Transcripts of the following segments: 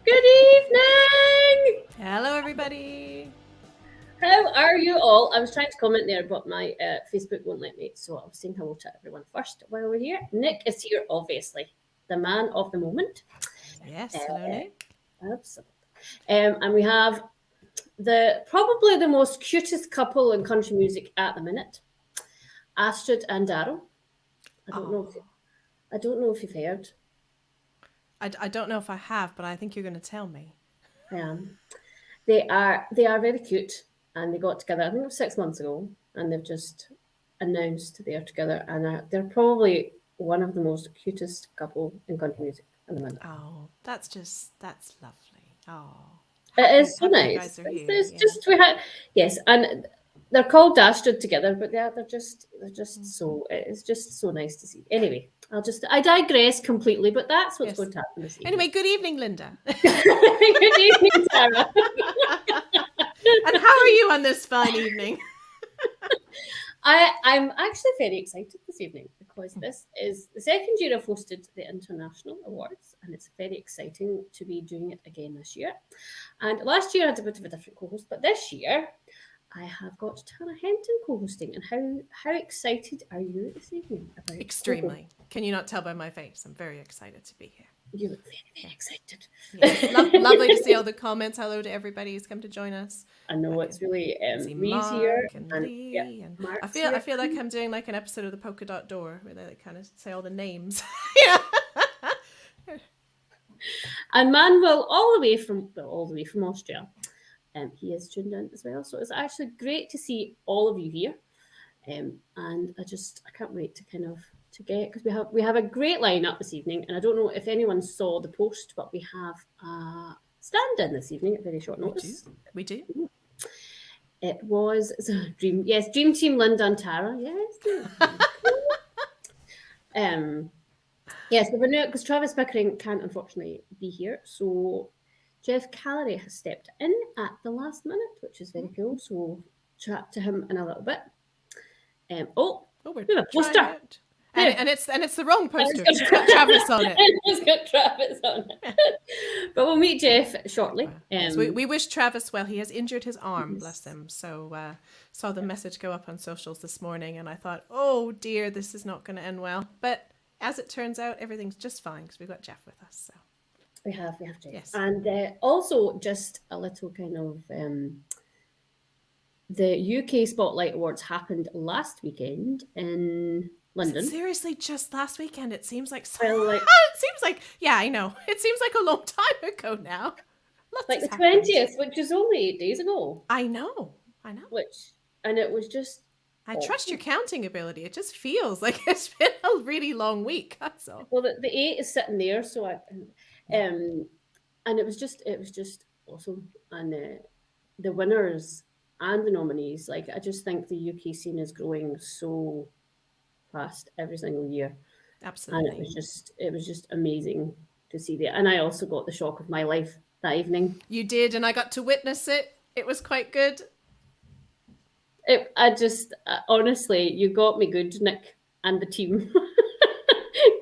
Good evening! Hello, everybody. How are you all? I was trying to comment there, but my Facebook won't let me, so I was saying hello to everyone first while we're here. Nick is here, obviously, the man of the moment. Yes, hello, Uh, Nick. Absolutely. And we have probably the most cutest couple in country music at the minute, Astrid and Daryl. I don't know. Oh, I don't know if you've heard. I don't know if I have, but I think you're going to tell me. Um, they are very cute, and they got together. I think it was 6 months ago, and they've just announced they're together, and they're probably one of the most cutest couple in country music at the minute. That's lovely. Oh, It is so happy you nice. guys are It's, here. it's Yeah. just we had yes, and they're called Dastard together, but they're just so it's just so nice to see. Anyway, I digress completely, but that's what's Yes. going to happen this evening. Anyway, good evening, Linda. Good evening, Sarah. And how are you on this fine evening? I'm actually very excited this evening because this is the second year I've hosted the International Awards, and it's very exciting to be doing it again this year. And last year I had a bit of a different co-host, but this year I have got Tara Henton co-hosting. And how excited are you this evening about co-hosting? Extremely. Can you not tell by my face? I'm very excited to be here. You look very, very excited. Yes, lovely to see all the comments. Hello to everybody who's come to join us. I know I it's can really see Ree's here, Mark and and yeah, Lee, and I Mark's feel here. I feel like I'm doing like an episode of the Polka Dot Door where they like kind of say all the names. And Manuel, all the way from Austria. He is tuned in as well. So it's actually great to see all of you here. And I can't wait to kind of to get because we have a great lineup this evening. And I don't know if anyone saw the post, but we have a stand-in this evening at very short notice. We do. It was Dream Team Linda and Tara. Yes. Yes, but we're new because Travis Pickering can't unfortunately be here. So Jeff Callery has stepped in at the last minute, which is very cool. So we'll chat to him in a little bit. We're we have a trying poster. it. And it's the wrong poster. It's got Travis on it. It's got Travis on it. But we'll meet Jeff shortly. Yes, we wish Travis well. He has injured his arm, bless him. So saw the message go up on socials this morning, and I thought, oh dear, this is not going to end well. But as it turns out, everything's just fine because we've got Jeff with us. So we have Jeff. Yes. And also just a little kind of the UK Spotlight Awards happened last weekend in London. Seriously, just last weekend. It seems like Well, it seems like I know. It seems like a long time ago now. Lots like the 20th, which is only 8 days ago. I know. And it was just. I trust your counting ability. It just feels like it's been a really long week. That's all. Well, the 8 is sitting there, so and it was just awesome. And the winners and the nominees, like I just think the UK scene is growing so fast every single year. Absolutely. And it was just amazing to see that. And I also got the shock of my life that evening. You did, and I got to witness it. It was quite good. Honestly, you got me good, Nick, and the team.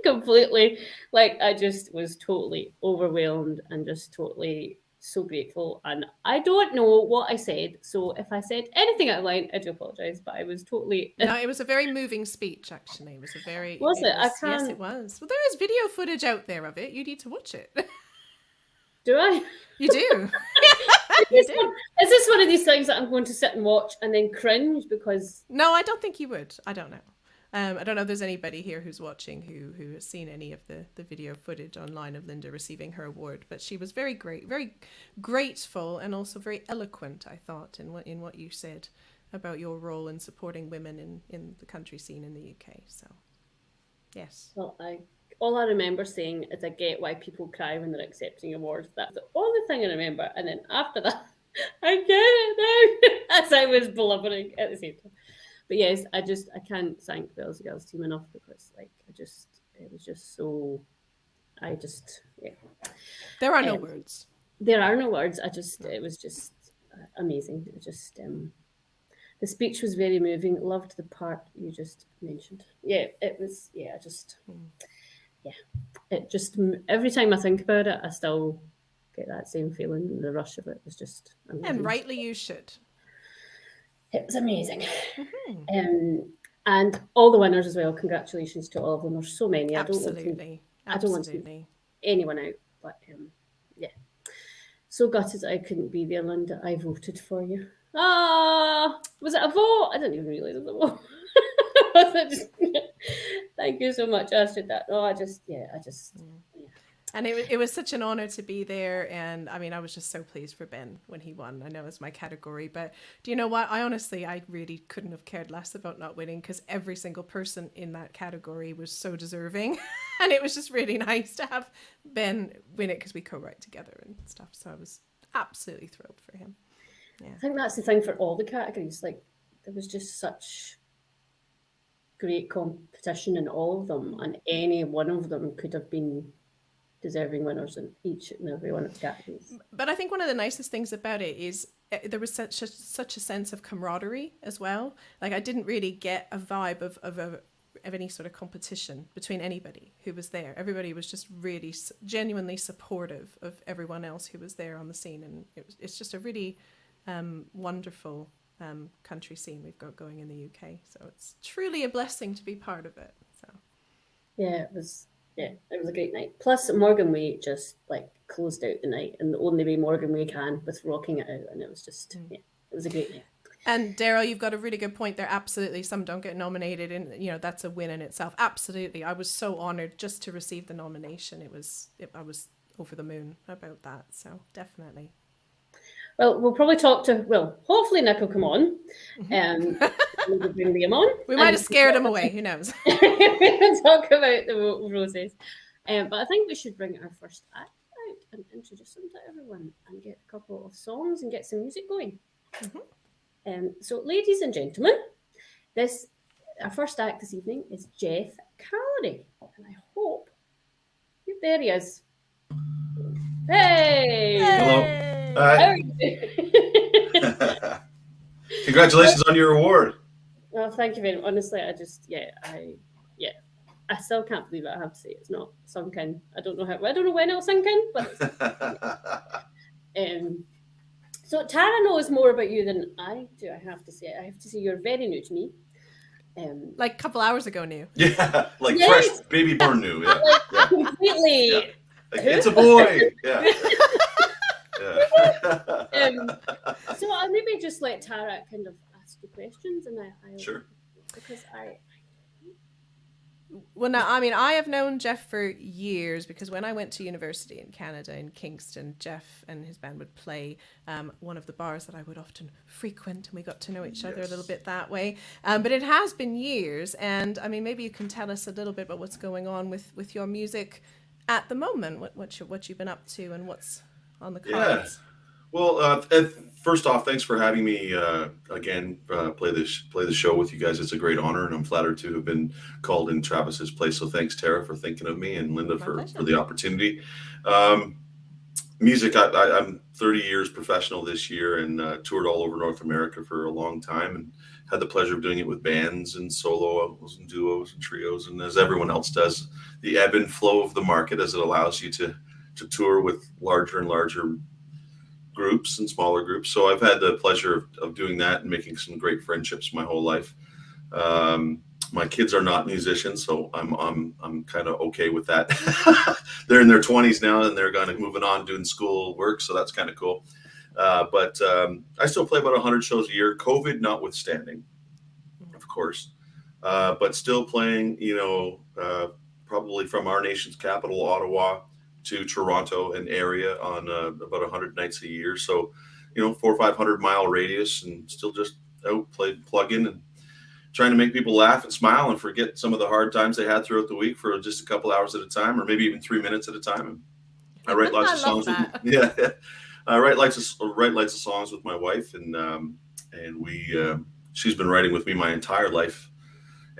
Completely. Like, I just was totally overwhelmed and just totally so grateful. And I don't know what I said. So if I said anything out of line, I do apologize. But I was totally. No, it was a very moving speech, actually. It was a very. Was it? Yes, it was. Well, there is video footage out there of it. You need to watch it. Do I? You do. Is this one of these things that I'm going to sit and watch and then cringe because? No, I don't think you would. I don't know. I don't know if there's anybody here who's watching who has seen any of the video footage online of Linda receiving her award, but she was very grateful and also very eloquent, I thought, in what you said about your role in supporting women in the country scene in the UK. So, yes. Well, all I remember saying is I get why people cry when they're accepting awards. That's the only thing I remember. And then after that, I get it now, as I was blubbering at the same time. But yes, I can't thank the Aussie Girls team enough because it was just so, yeah. There are no words. There are no words. It was just amazing. It just, the speech was very moving. Loved the part you just mentioned. Yeah, it was, it just, every time I think about it, I still get that same feeling. The rush of it was just amazing. And rightly you should. It was amazing. Mm-hmm. And all the winners as well. Congratulations to all of them. There's so many. Absolutely. I don't want to leave anyone out. But yeah. So gutted I couldn't be there, Linda. I voted for you. Ah, was it a vote? I didn't even realise it was a vote. Thank you so much, Astrid. That And it was such an honor to be there. And I mean, I was just so pleased for Ben when he won. I know it's my category, but do you know what? I really couldn't have cared less about not winning, because every single person in that category was so deserving. And it was just really nice to have Ben win it, because we co-write together and stuff. So I was absolutely thrilled for him. Yeah. I think that's the thing for all the categories. Like, there was just such great competition in all of them, and any one of them could have been deserving winners in each and every one of the categories. But I think one of the nicest things about it is there was such a sense of camaraderie as well. Like, I didn't really get a vibe of any sort of competition between anybody who was there. Everybody was just really genuinely supportive of everyone else who was there on the scene, and it's just a really wonderful country scene we've got going in the UK. So it's truly a blessing to be part of it. So yeah, it was a great night. Plus, Morgan Way just closed out the night in the only way Morgan Way can, with rocking it out, and it was just it was a great night. And Daryl, you've got a really good point there. Absolutely, some don't get nominated, and that's a win in itself. Absolutely, I was so honoured just to receive the nomination. I was over the moon about that. So definitely. Well, we'll probably hopefully Nick will come on. We'll bring Liam on. We might have scared him away. Who knows? We'll talk about the roses. But I think we should bring our first act out and introduce them to everyone and get a couple of songs and get some music going. Mm-hmm. So, ladies and gentlemen, our first act this evening is Jeff Callery. And I hope... There he is. Hey! Hello. Hi. Congratulations on your award. Well, thank you very much. Honestly, I still can't believe it. I have to say, it's not sunk in. I don't know when it'll sink in, but so Tara knows more about you than I do. I have to say you're very new to me. Like a couple hours ago new. Yeah, fresh baby born new. Yeah, completely. Yeah. Like, it's a boy. Yeah. So I'll maybe just let Tara kind of ask you questions, and I sure. Because Well, now, I mean, I have known Jeff for years, because when I went to university in Canada, in Kingston, Jeff and his band would play one of the bars that I would often frequent, and we got to know each other a little bit that way. But it has been years, and I mean, maybe you can tell us a little bit about what's going on with your music at the moment, what you've been up to, and what's on the cards. Yeah. Well, first off, thanks for having me again play the show with you guys. It's a great honor, and I'm flattered to have been called in Travis's place. So thanks, Tara, for thinking of me, and Linda for the opportunity. Music, I'm 30 years professional this year, and toured all over North America for a long time, and had the pleasure of doing it with bands and solos and duos and trios, and as everyone else does, the ebb and flow of the market as it allows you to tour with larger and larger groups and smaller groups. So I've had the pleasure of doing that and making some great friendships my whole life. My kids are not musicians, so I'm kind of okay with that. They're in their 20s now, and they're moving on doing school work, so that's kind of cool. But I still play about 100 shows a year, COVID notwithstanding, of course. But still playing, probably from our nation's capital, Ottawa, to Toronto and area on about 100 nights a year. So, 400 or 500 mile radius, and still just out plug in and trying to make people laugh and smile and forget some of the hard times they had throughout the week for just a couple hours at a time, or maybe even 3 minutes at a time. And I write lots of songs. I write lots of songs with my wife, and she's been writing with me my entire life.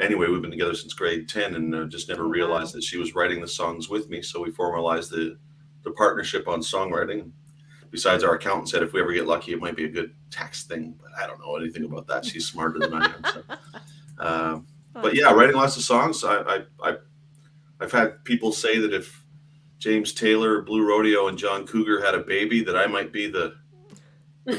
Anyway, we've been together since grade 10, and just never realized that she was writing the songs with me. So we formalized the partnership on songwriting. Besides, our accountant said if we ever get lucky, it might be a good tax thing, but I don't know anything about that. She's smarter than I am. So. But yeah, writing lots of songs. I've had people say that if James Taylor, Blue Rodeo, and John Cougar had a baby, that I might be the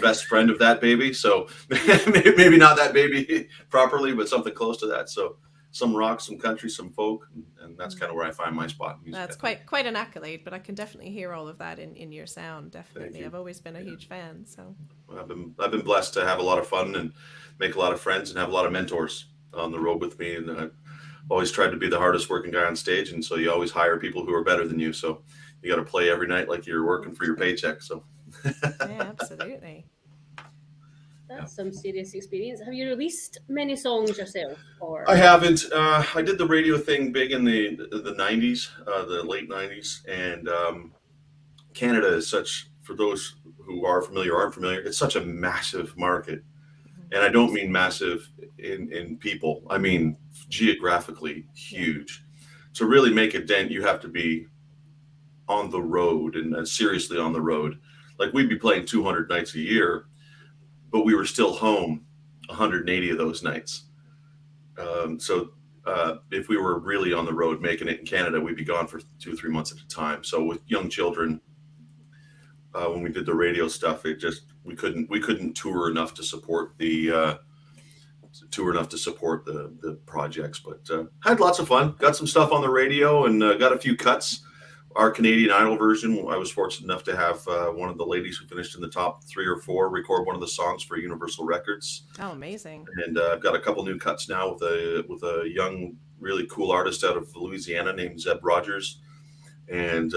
best friend of that baby. So maybe not that baby properly, but something close to that. So some rock, some country, some folk, and that's kind of where I find my spot in music. That's quite an accolade, but I can definitely hear all of that in your sound. Definitely, I've always been a huge fan. So I've been blessed to have a lot of fun and make a lot of friends and have a lot of mentors on the road with me, and I've always tried to be the hardest working guy on stage, and so you always hire people who are better than you. So you got to play every night like you're working for your paycheck. So yeah, absolutely. That's some serious experience. Have you released many songs yourself? Or I haven't. I did the radio thing big in the 90s, the late 90s, and Canada is such, for those who are familiar or aren't familiar, it's such a massive market. And I don't mean massive in people. I mean geographically huge. To really make a dent, you have to be on the road, and seriously on the road. Like, we'd be playing 200 nights a year, but we were still home 180 of those nights. So if we were really on the road making it in Canada, we'd be gone for 2 or 3 months at a time. So with young children, when we did the radio stuff, we couldn't tour enough to support the projects. But had lots of fun. Got some stuff on the radio, and got a few cuts. Our Canadian Idol version, I was fortunate enough to have one of the ladies who finished in the top 3 or 4 record one of the songs for Universal Records. Oh, amazing! And I've got a couple new cuts now with a young, really cool artist out of Louisiana named Zeb Rogers. And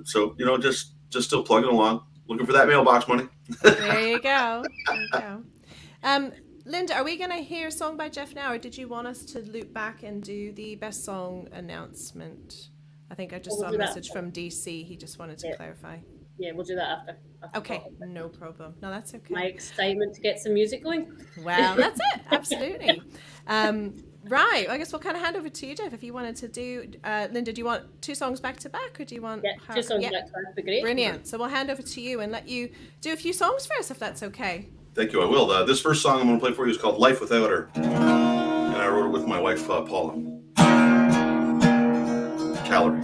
so just still plugging along, looking for that mailbox money. There you go. Linda, are we going to hear a song by Jeff now, or did you want us to loop back and do the best song announcement? I think I just saw a message from DC. He just wanted to clarify. Yeah, we'll do that after okay, no problem. No, that's okay. My excitement to get some music going. Well, that's it. Absolutely. Right. I guess we'll kind of hand over to you, Jeff, if you wanted to do. Linda, do you want 2 songs back to back, or do you want? 2 songs back to back would be great. Brilliant. So we'll hand over to you and let you do a few songs for us, if that's okay. Thank you. I will. This first song I'm going to play for you is called "Life Without Her," and I wrote it with my wife Paula. Calorie.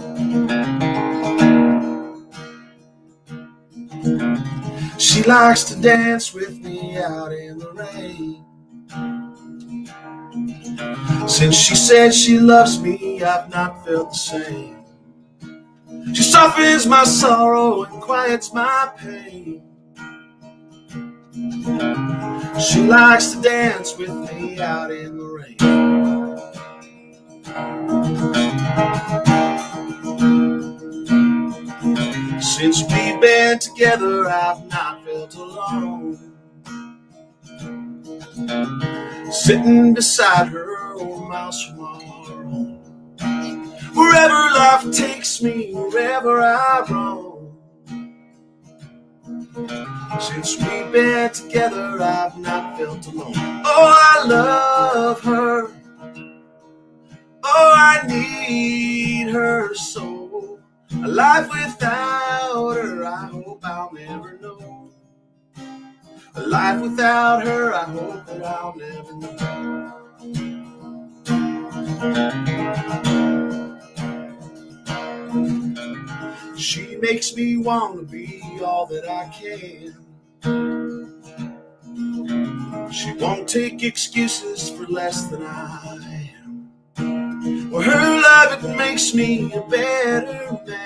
She likes to dance with me out in the rain. Since she said she loves me, I've not felt the same. She softens my sorrow and quiets my pain. She likes to dance with me out in the rain. Since we've been together, I've not felt alone. Sitting beside her, 1 miles from our home. Wherever life takes me, wherever I roam. Since we've been together, I've not felt alone. Oh, I love her. Oh, I need her so. A life without her, I hope I'll never know. A life without her, I hope that I'll never know. She makes me want to be all that I can. She won't take excuses for less than I am. Well, her love, it makes me a better man.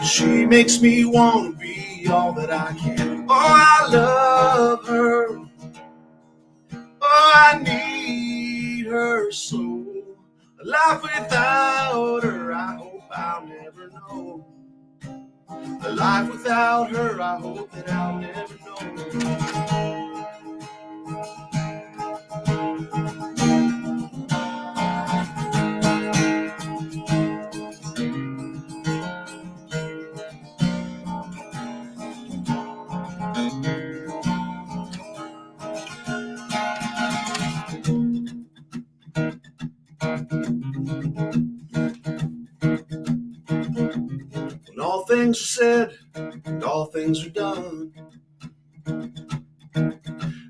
She makes me want to be all that I can. Oh, I love her. Oh, I need her so. A life without her, I hope I'll never know. A life without her, I hope that I'll never know. When all things are said and all things are done,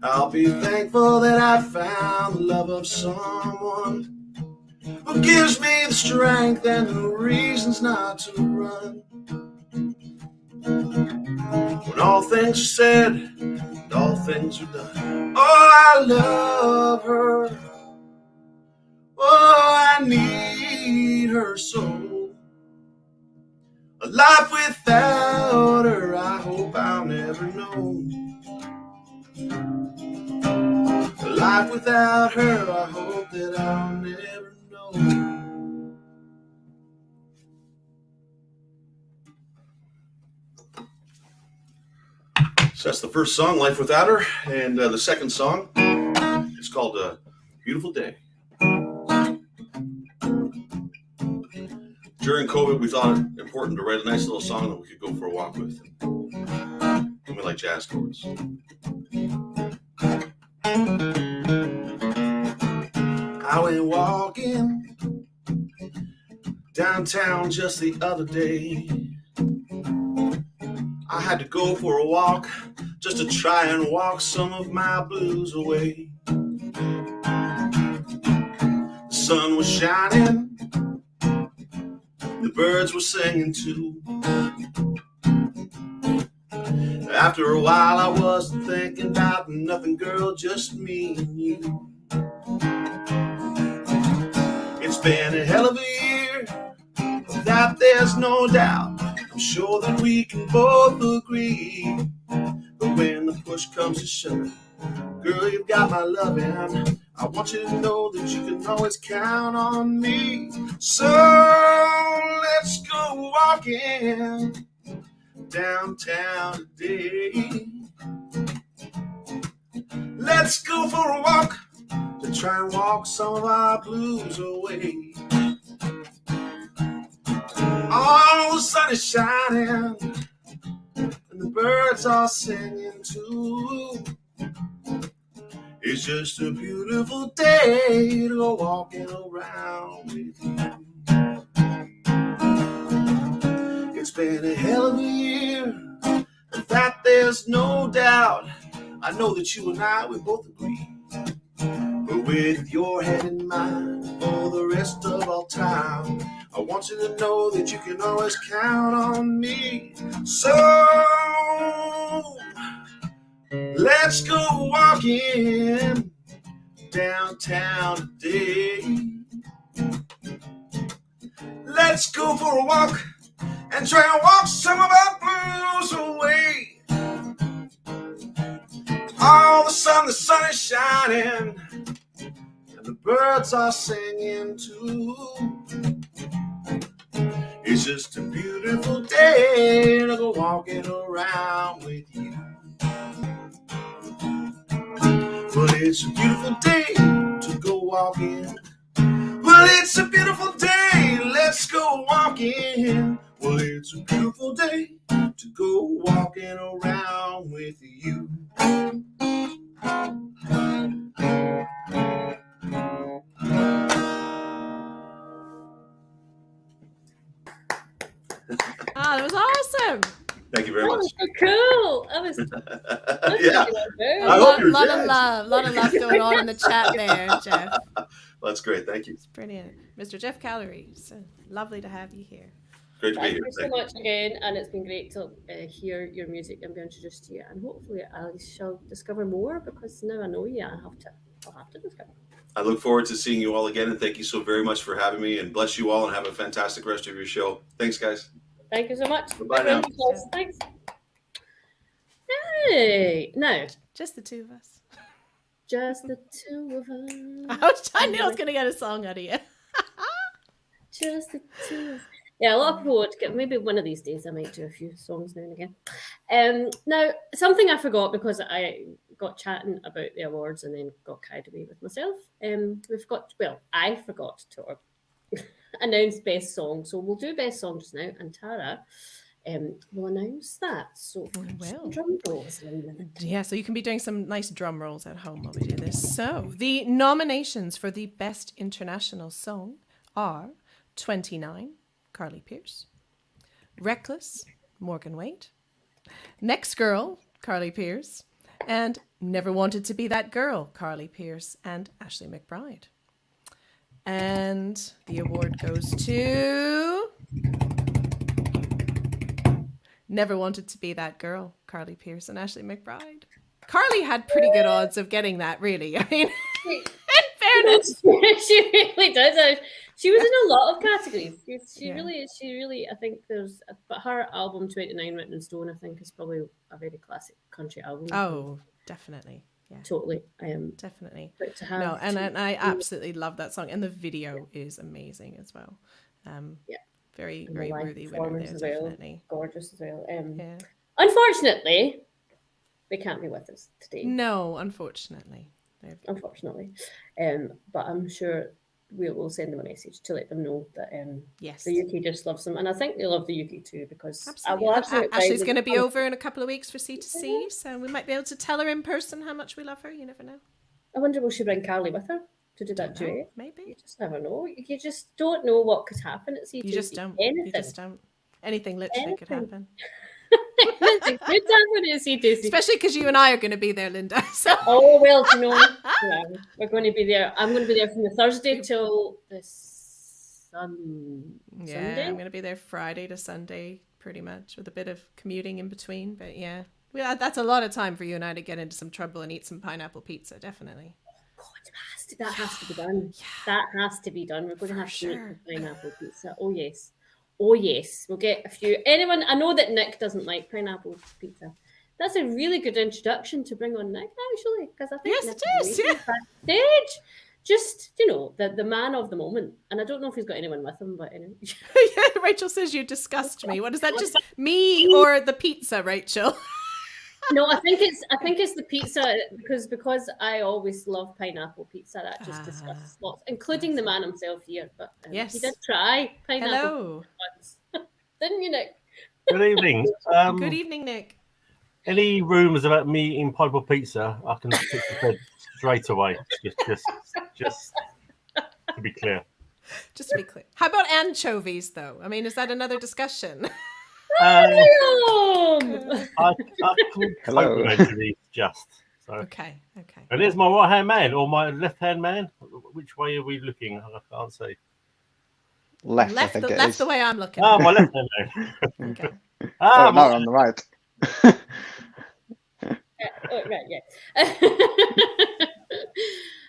I'll be thankful that I found the love of someone who what gives me the strength and the reasons not to run. When all things are said and all things are done, oh, I love her. Oh, I need her so. A life without her, I hope I'll never know. A life without her, I hope that I'll never know. So that's the first song, Life Without Her. And the second song is called Beautiful Day. During COVID, we thought it important to write a nice little song that we could go for a walk with. And we like jazz chords. I went walking downtown just the other day. I had to go for a walk just to try and walk some of my blues away. The sun was shining, the birds were singing too. After a while I wasn't thinking about nothing, girl, just me and you. It's been a hell of a year, of that there's no doubt. I'm sure that we can both agree. But when the push comes to shove, girl, you've got my loving. I want you to know that you can always count on me. So let's go walking downtown today. Let's go for a walk to try and walk some of our blues away. Oh, the sun is shining and the birds are singing too. It's just a beautiful day to go walking around with you. It's been a hell of a year, that there's no doubt. I know that you and I, we both agree. But with your head in mind for the rest of our time, I want you to know that you can always count on me. So let's go walking downtown today. Let's go for a walk and try and walk some of our blues away. Oh, the sun is shining and the birds are singing too. It's just a beautiful day to go walking around with you. Well, it's a beautiful day to go walking. Well, it's a beautiful day, let's go walking. Well, it's a beautiful day to go walking around with you. Ah, that was awesome. Thank you very That much. was so cool. That was Yeah. A I hope you're lot jazzed. of love going on in the chat there, Jeff. Well, that's great. Thank you. It's brilliant. Mr. Jeff Callery, so lovely to have you here. Great to be Thank here. you so much again, and it's been great to hear your music and be introduced to you. And hopefully, I shall discover more because now I know you. I'll have to discover. I look forward to seeing you all again, and thank you so very much for having me. And bless you all, and have a fantastic rest of your show. Thanks, guys. Thank you so much. Bye now. Thanks. Hey, now Just the two of us. just the two of us. I knew I was going to get a song out of you. Just the two. Yeah, a lot of people would get. Maybe one of these days I might do a few songs now and again. Now, something I forgot because I got chatting about the awards and then got carried away with myself. I forgot to announce best song, so we'll do best song just now, and Tara will announce that. So Well. drum rolls. Yeah, so you can be doing some nice drum rolls at home while we do this. So the nominations for the Best International Song are 29, Carly Pearce, Reckless, Morgan Wade, Next Girl, Carly Pearce, and Never Wanted to Be That Girl, Carly Pearce and Ashley McBride. And the award goes to Never Wanted to Be That Girl, Carly Pearce and Ashley McBride. Carly had pretty good odds of getting that, really. I mean, in fairness. She really does. She was in a lot of categories. She really, I think but her album 29 Written in Stone, I think, is probably a very classic country album. Oh, definitely. Yeah. Totally. Definitely. But to have No, and I absolutely love that song. And the video is amazing as well. Very, very worthy winner there, definitely. Gorgeous as well. Yeah. Unfortunately, they can't be with us today. No, unfortunately. Unfortunately. But I'm sure we'll send them a message to let them know that yes, the UK just loves them. And I think they love the UK too, because Ashley's going to be over in a couple of weeks for C2C, so we might be able to tell her in person how much we love her. You never know. I wonder, will she bring Carly with her to do that duet? Maybe. You just never know. You just don't know what could happen at C2C. You just don't. Anything. You just don't. Anything literally could happen. Anything could happen at C2C. Especially because you and I are going to be there, Linda. So. Oh, well, we're going to be there. I'm going to be there from the Thursday till the Sunday. Yeah, I'm going to be there Friday to Sunday, pretty much, with a bit of commuting in between. But yeah, that's a lot of time for you and I to get into some trouble and eat some pineapple pizza, definitely. God, that has to be done. Yeah. That has to be done. We're going to have to make the pineapple pizza. Oh, yes. Oh, yes. We'll get a few. Anyone, I know that Nick doesn't like pineapple pizza. That's a really good introduction to bring on Nick, actually, because I think yes, Nick it is. Yeah. Backstage. Just, the man of the moment. And I don't know if he's got anyone with him, but anyway. Yeah, Rachel says you disgust me. What is that? Just me or the pizza, Rachel? No, I think it's the pizza, because I always love pineapple pizza. That just disgusts lots, including the man himself here. But yes, he did try pineapple. Hello, once. Didn't you, Nick? Good evening. Good evening, Nick. Any rumours about me eating pineapple pizza? I can put to bed straight away. Just to be clear. Just to be clear. How about anchovies, though? I mean, is that another discussion? I couldn't cope with anchovies, just. So. Okay. And there's my right-hand man or my left-hand man. Which way are we looking? I can't see. Left, I think it is. The way I'm looking. Oh, my left-hand man. Okay. No, on the right. Right, yeah.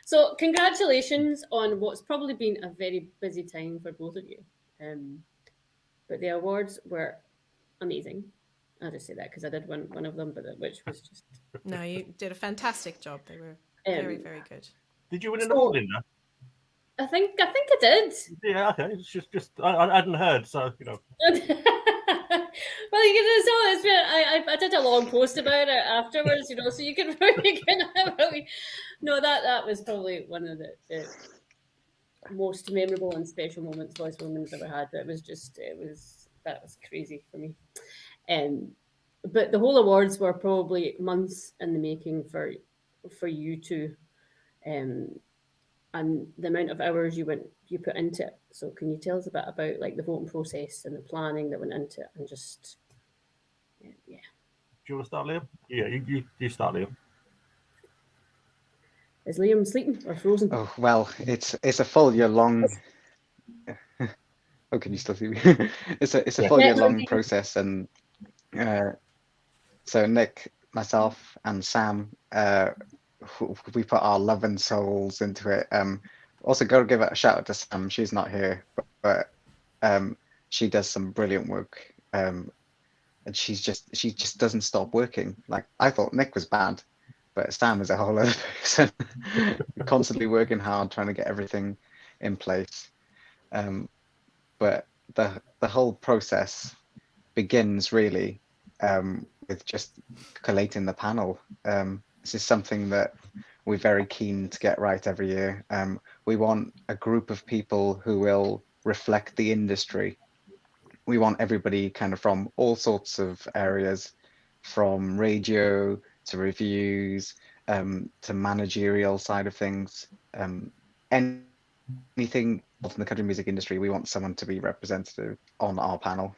So, congratulations on what's probably been a very busy time for both of you. But the awards were amazing. I'll just say that because I did one of them, which was just... No, you did a fantastic job. They were very, very good. Did you win an award, Linda? I think I did. Yeah, okay. It's just I hadn't heard, so Well, I did a long post about it afterwards, so you can have a No, that was probably one of the most memorable and special moments Voice Women's ever had. That was crazy for me. But the whole awards were probably months in the making for you two, and the amount of hours you put into it. So can you tell us a bit about the voting process and the planning that went into it, and just yeah. Do you want to start, Liam? Yeah, you start, Liam. Is Liam sleeping or frozen? Oh well, it's a full year long. Oh, can you still see me? It's a full year long process, and so Nick, myself, and Sam, we put our love and souls into it. Also, got to give a shout out to Sam. She's not here, but she does some brilliant work, and she just doesn't stop working. Like, I thought Nick was bad, but Sam is a whole other person, constantly working hard, trying to get everything in place. But the whole process begins really with just collating the panel. This is something that we're very keen to get right every year. We want a group of people who will reflect the industry. We want everybody kind of from all sorts of areas, from radio to reviews, to managerial side of things, anything from the country music industry. We want someone to be representative on our panel.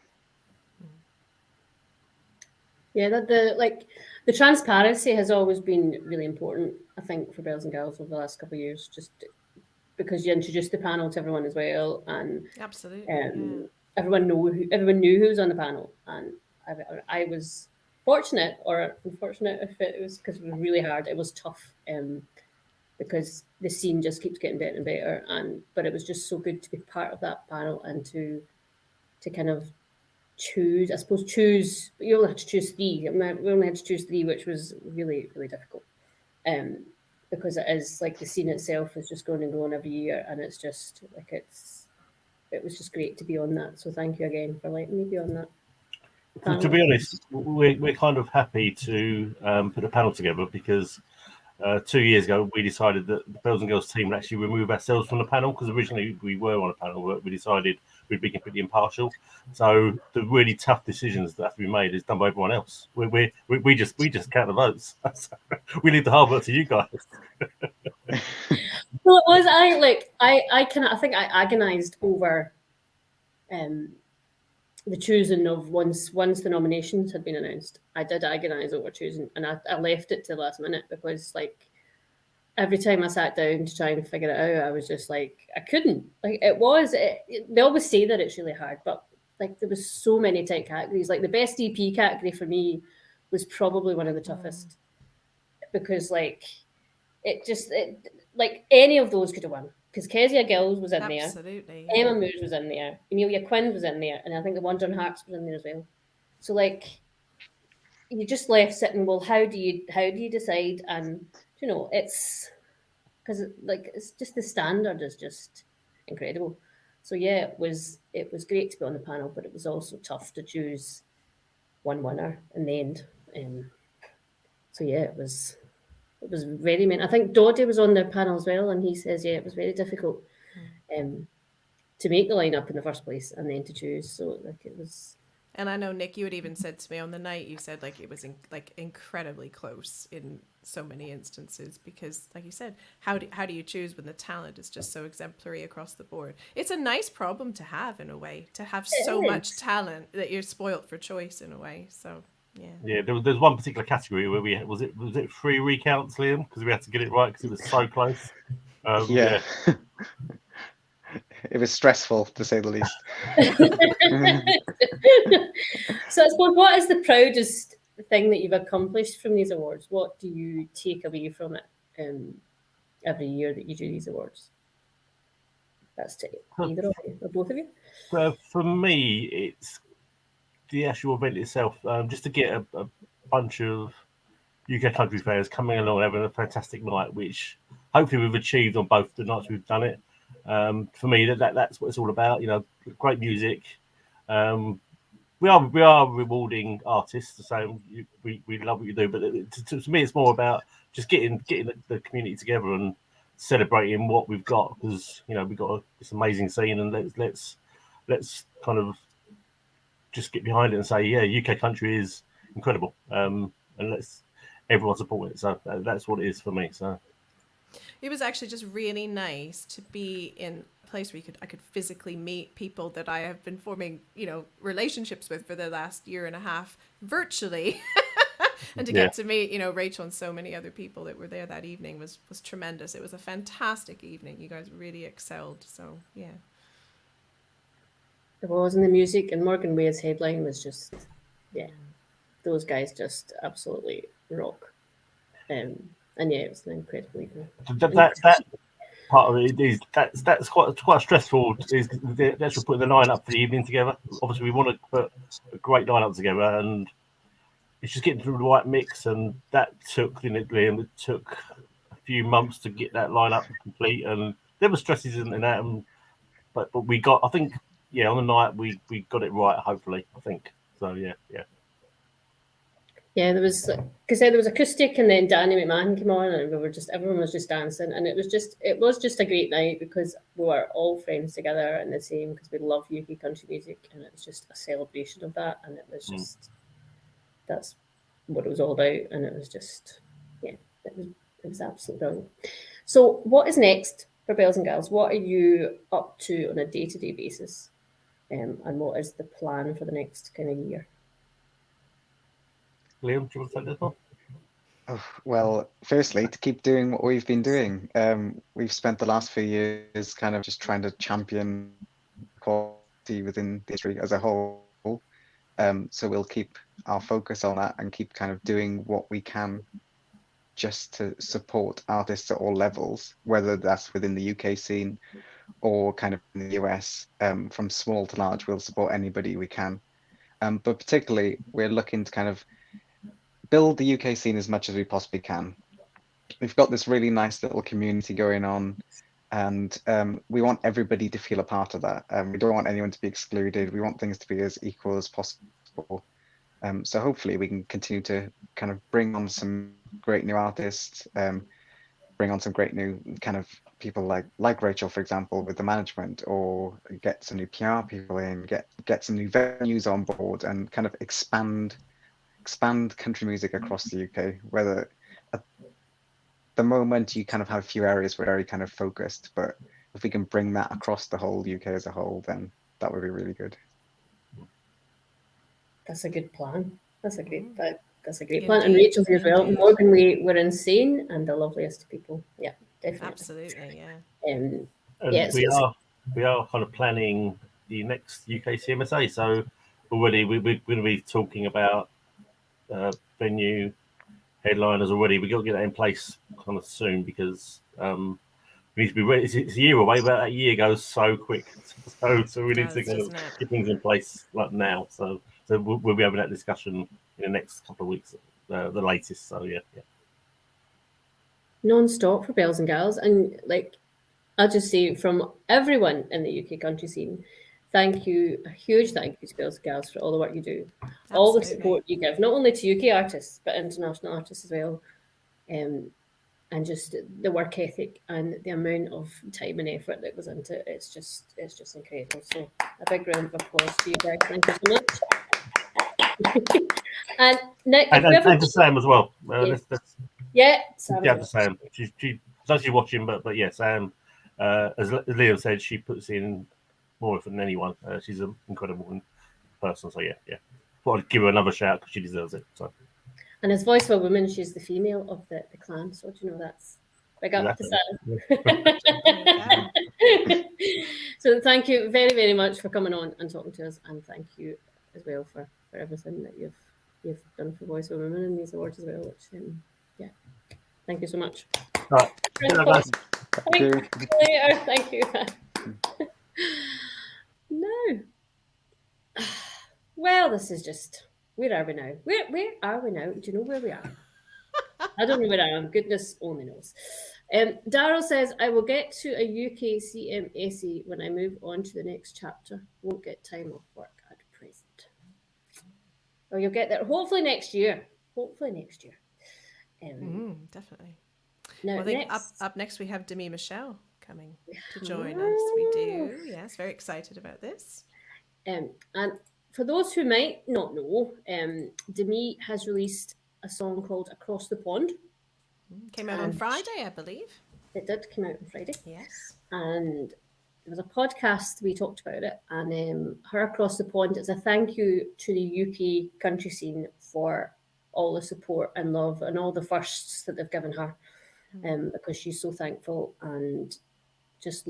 Yeah, the transparency has always been really important, I think, for Bells and Girls over the last couple of years. Just because you introduced the panel to everyone as well, and Absolutely. everyone knew who was on the panel, and I was fortunate or unfortunate if it was, because it was really hard. It was tough, because the scene just keeps getting better and better, but it was just so good to be part of that panel and to kind of choose. But you only had to choose three. We only had to choose three, which was really, really difficult. Because it is like the scene itself is just growing and growing every year, and it's just like it was just great to be on that. So thank you again for letting me be on that. To be honest, we're kind of happy to put a panel together, because 2 years ago we decided that the Girls and Girls team would actually remove ourselves from the panel, because originally we were on a panel, but we decided we'd be completely impartial. So the really tough decisions that have to be made is done by everyone else. We just count the votes. We leave the hard work to you guys. Well, it was I think I agonised over the choosing of once the nominations had been announced. I did agonise over choosing, and I left it to the last minute, because like every time I sat down to try and figure it out, I was just like, I couldn't. Like they always say that it's really hard, but like there was so many tight categories. Like the best EP category for me was probably one of the toughest, because like like any of those could have won, because Kezia Gills was in there. Absolutely. Emma Moores was in there. Amelia Quinn was in there. And I think the Wonder and Hearts was in there as well. So like you just left sitting, well, how do you decide? And you know, it's because it's just the standard is just incredible. So yeah, it was great to be on the panel, but it was also tough to choose one winner in the end. So yeah, it was very I think Doddy was on the panel as well, and he says it was very difficult to make the lineup in the first place and then to choose. So like it was. And I know, Nick, you had even said to me on the night, you said like it was incredibly close in so many instances, because like you said, how do you choose when the talent is just so exemplary across the board? It's a nice problem to have, in a way, to have so much talent that you're spoilt for choice in a way. So yeah, there's one particular category where we was it 3 recounts, Liam, because we had to get it right because it was so close. Yeah. It was stressful, to say the least. So I suppose, what is the proudest thing that you've accomplished from these awards? What do you take away from it every year that you do these awards? That's to either of you or both of you. For me, it's the actual event itself. Just to get a bunch of UK country players coming along and having a fantastic night, which hopefully we've achieved on both the nights we've done it. For me, that's what it's all about. You know, great music. We are rewarding artists, so we love what you do. But to me, it's more about just getting the community together and celebrating what we've got, because you know we've got this amazing scene, and let's kind of just get behind it and say, yeah, UK country is incredible, and let's everyone support it. So that's what it is for me. So. It was actually just really nice to be in a place where I could physically meet people that I have been forming, relationships with for the last year and a half virtually. And to get to meet, Rachel and so many other people that were there that evening was tremendous. It was a fantastic evening. You guys really excelled. So, yeah. It was, and the music, and Morgan Wade's headline was just, those guys just absolutely rock. And yeah, it was an incredible evening. That part of it is that's quite stressful. Is the actual putting the lineup for the evening together. Obviously, we want to put a great lineup together, and it's just getting through the right mix. And that took a few months to get that lineup complete. And there were stresses in that, but we got. I think on the night we got it right. Hopefully, I think so. Yeah. Yeah, there was acoustic, and then Danny McMahon came on, and everyone was just dancing, and it was just a great night, because we were all friends together and the same, because we love UK country music, and it was just a celebration of that, and it was just that's what it was all about, and it was just it was absolutely brilliant. So, what is next for Bells and Girls? What are you up to on a day-to-day basis, and what is the plan for the next kind of year? Liam, do you want to take this one? Oh, well, firstly, to keep doing what we've been doing. We've spent the last few years kind of just trying to champion quality within the industry as a whole. So we'll keep our focus on that and keep kind of doing what we can just to support artists at all levels, whether that's within the UK scene or kind of in the US. From small to large, we'll support anybody we can. But particularly, we're looking to kind of build the UK scene as much as we possibly can. We've got this really nice little community going on, and we want everybody to feel a part of that. We don't want anyone to be excluded. We want things to be as equal as possible. So hopefully we can continue to kind of bring on some great new artists, bring on some great new kind of people like Rachel, for example, with the management, or get some new PR people in, get some new venues on board, and kind of expand country music across the UK. Whether at the moment you kind of have a few areas where very kind of focused, but if we can bring that across the whole UK as a whole, then that would be really good. That's a good plan. That's a great plan. And Indeed, Rachel's here as well. indeed. Morgan Lee were insane and the loveliest people. Yeah, definitely. Absolutely, yeah. Um, And yeah, we are kind of planning the next UKCMSA. So already we're going to be talking about venue headliners already. We've got to get that in place kind of soon because we need to be ready. It's a year away, but that year goes so quick. So we need to kind of get things in place like now. So we'll be having that discussion in the next couple of weeks, the latest. So yeah. non-stop for Bells and Gals, and like I'll just say from everyone in the UK country scene, thank you, a huge thank you to Bells and Gals for all the work you do, all the support you give, not only to UK artists but international artists as well, and just the work ethic and the amount of time and effort that goes into it. It's just incredible. So a big round of applause to you guys. Thank you so much. And Nick, and to Sam as well. Sam. Yeah, to Sam. She's actually watching, but yeah, Sam. As Leo said, she puts in more effort than anyone. She's an incredible person. So yeah. Thought I'd give her another shout because she deserves it. So. And as voice for women, she's the female of the clan. So do you know that's big up to Sam. So thank you very, very much for coming on and talking to us, and thank you as well for everything that you've done for Voice for Women and these awards as well. Which thank you so much. All right. Thank you. Later. Thank you. No. Well, this is just. Where are we now? Where are we now? Do you know where we are? I don't know where I am. Goodness only knows. Daryl says, I will get to a UKCMSA when I move on to the next chapter. Won't get time off work at present. Well, you'll get there hopefully next year. Definitely. Now, well, I think up next we have Demi Michelle coming to join us. We do. Yes, very excited about this. And for those who might not know, Demi has released a song called Across the Pond. Came out on Friday, I believe. It did come out on Friday. Yes. And there was a podcast, we talked about it, and her Across the Pond is a thank you to the UK country scene for all the support and love and all the firsts that they've given her, because she's so thankful and she just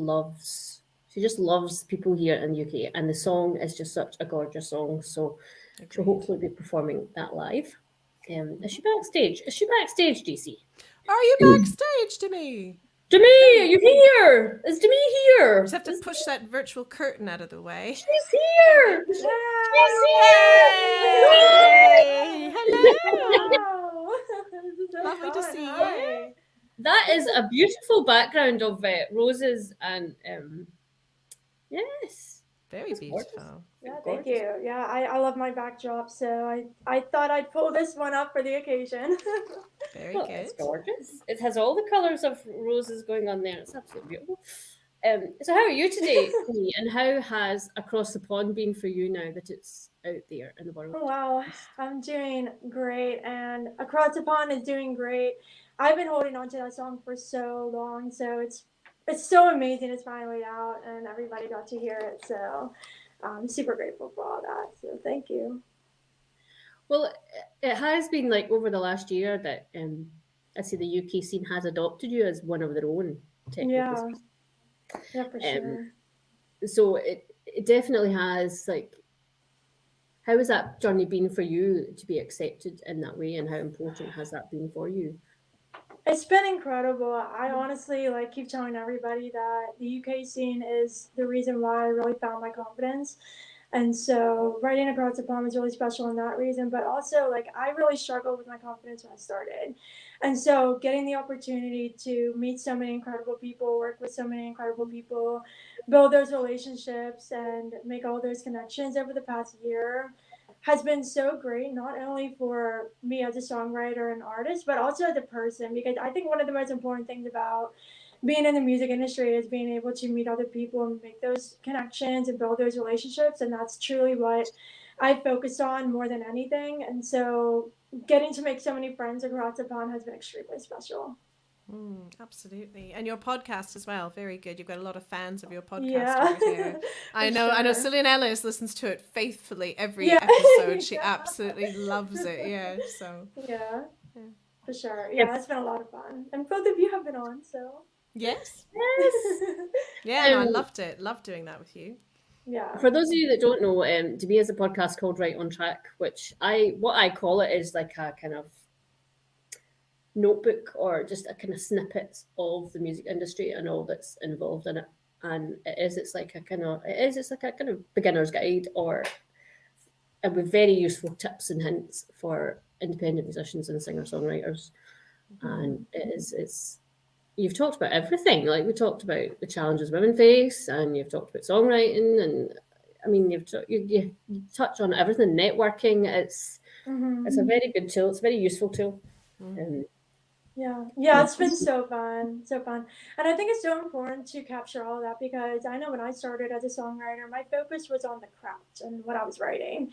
loves people here in the UK, and the song is just such a gorgeous song. So she'll hopefully be performing that live. Is she backstage? DC? Are you backstage, Demi? Demi, are you here? Is Demi here? Just have to push that virtual curtain out of the way. She's here. She's here. Hello. Lovely to see you. That is a beautiful background of roses and yes. Very beautiful. Yeah, thank you. Yeah, I love my backdrop, so I thought I'd pull this one up for the occasion. Very good. It's gorgeous. It has all the colours of roses going on there. It's absolutely beautiful. So how are you today, and how has Across the Pond been for you now that it's out there in the world? Oh, wow, I'm doing great, and Across the Pond is doing great. I've been holding on to that song for so long, so it's so amazing it's finally out and everybody got to hear it. So I'm super grateful for all that. So thank you. Well, it has been like over the last year that I see the UK scene has adopted you as one of their own, technically. Yeah. Yeah, for sure. So it definitely has, like, how has that journey been for you to be accepted in that way, and how important has that been for you? It's been incredible. I honestly like keep telling everybody that the UK scene is the reason why I really found my confidence. And so writing across the pond was really special in that reason, but also like I really struggled with my confidence when I started. And so getting the opportunity to meet so many incredible people, work with so many incredible people, build those relationships and make all those connections over the past year has been so great, not only for me as a songwriter and artist, but also as a person, because I think one of the most important things about being in the music industry is being able to meet other people and make those connections and build those relationships. And that's truly what I focus on more than anything. And so getting to make so many friends across the pond has been extremely special. Absolutely. And your podcast as well, very good. You've got a lot of fans of your podcast Yeah. over here. I know sure. Cillian Ellis listens to it faithfully every Yeah. episode. She Yeah. absolutely loves it. Yeah, so Yeah, yeah. for sure. Yeah, it's been a lot of fun. And both of you have been on, so. Yes. Yes. Yeah, no, I loved it. Loved doing that with you. Yeah. For those of you that don't know, Demi has a podcast called Right on Track, which what I call it is like a kind of notebook or just a kind of snippets of the music industry and all that's involved in it. And it's like a kind of beginner's guide, or and with very useful tips and hints for independent musicians and singer-songwriters. And it's you've talked about everything. Like, we talked about the challenges women face, and you've talked about songwriting, and I mean, you touch on everything. Networking, it's a very good tool. It's a very useful tool. Yeah, it's been so fun, so fun. And I think it's so important to capture all of that, because I know when I started as a songwriter, my focus was on the craft and what I was writing.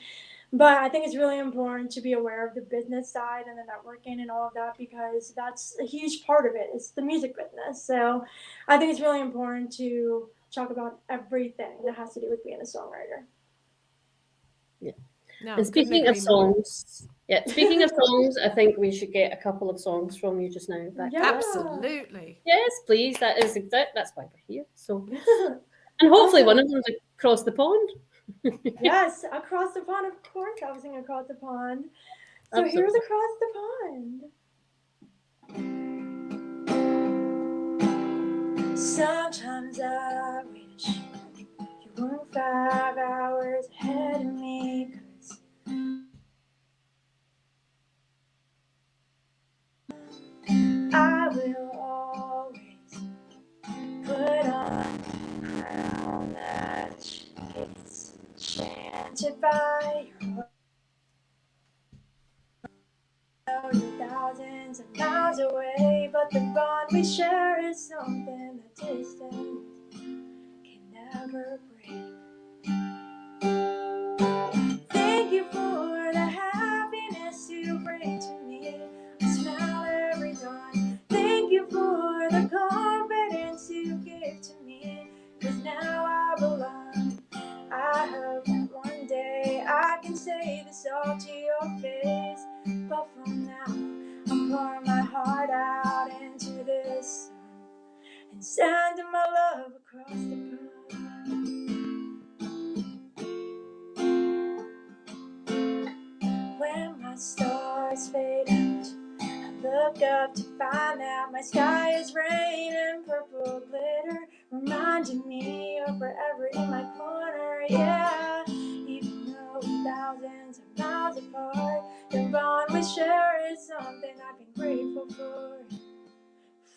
But I think it's really important to be aware of the business side and the networking and all of that, because that's a huge part of it. It's the music business. So I think it's really important to talk about everything that has to do with being a songwriter. Yeah. No, And speaking of songs, I think we should get a couple of songs from you just now. Yeah. Absolutely. Yes, please. That's why we're here. So, and hopefully one of them's across the pond. Yes, across the pond, of course. I was singing across the pond. So Absolutely. here's across the pond. Sometimes I wish you weren't 5 hours ahead of me, 'cause I will always put on the crown that gets enchanted by your heart. You're thousands of miles away, but the bond we share is something that distance can never break. Thank you for the happiness you bring to me. I smile every dawn. Thank you for the confidence you give to me, 'cause now I belong. I hope that one day I can say this all to your face, but for now I'm pouring my heart out into this song and sending my love across the pond. When my stars fade out, I look up to find that my sky is rain and purple glitter, reminding me of forever in my corner. Yeah, even though we're thousands of miles apart, the bond we share is something I've been grateful for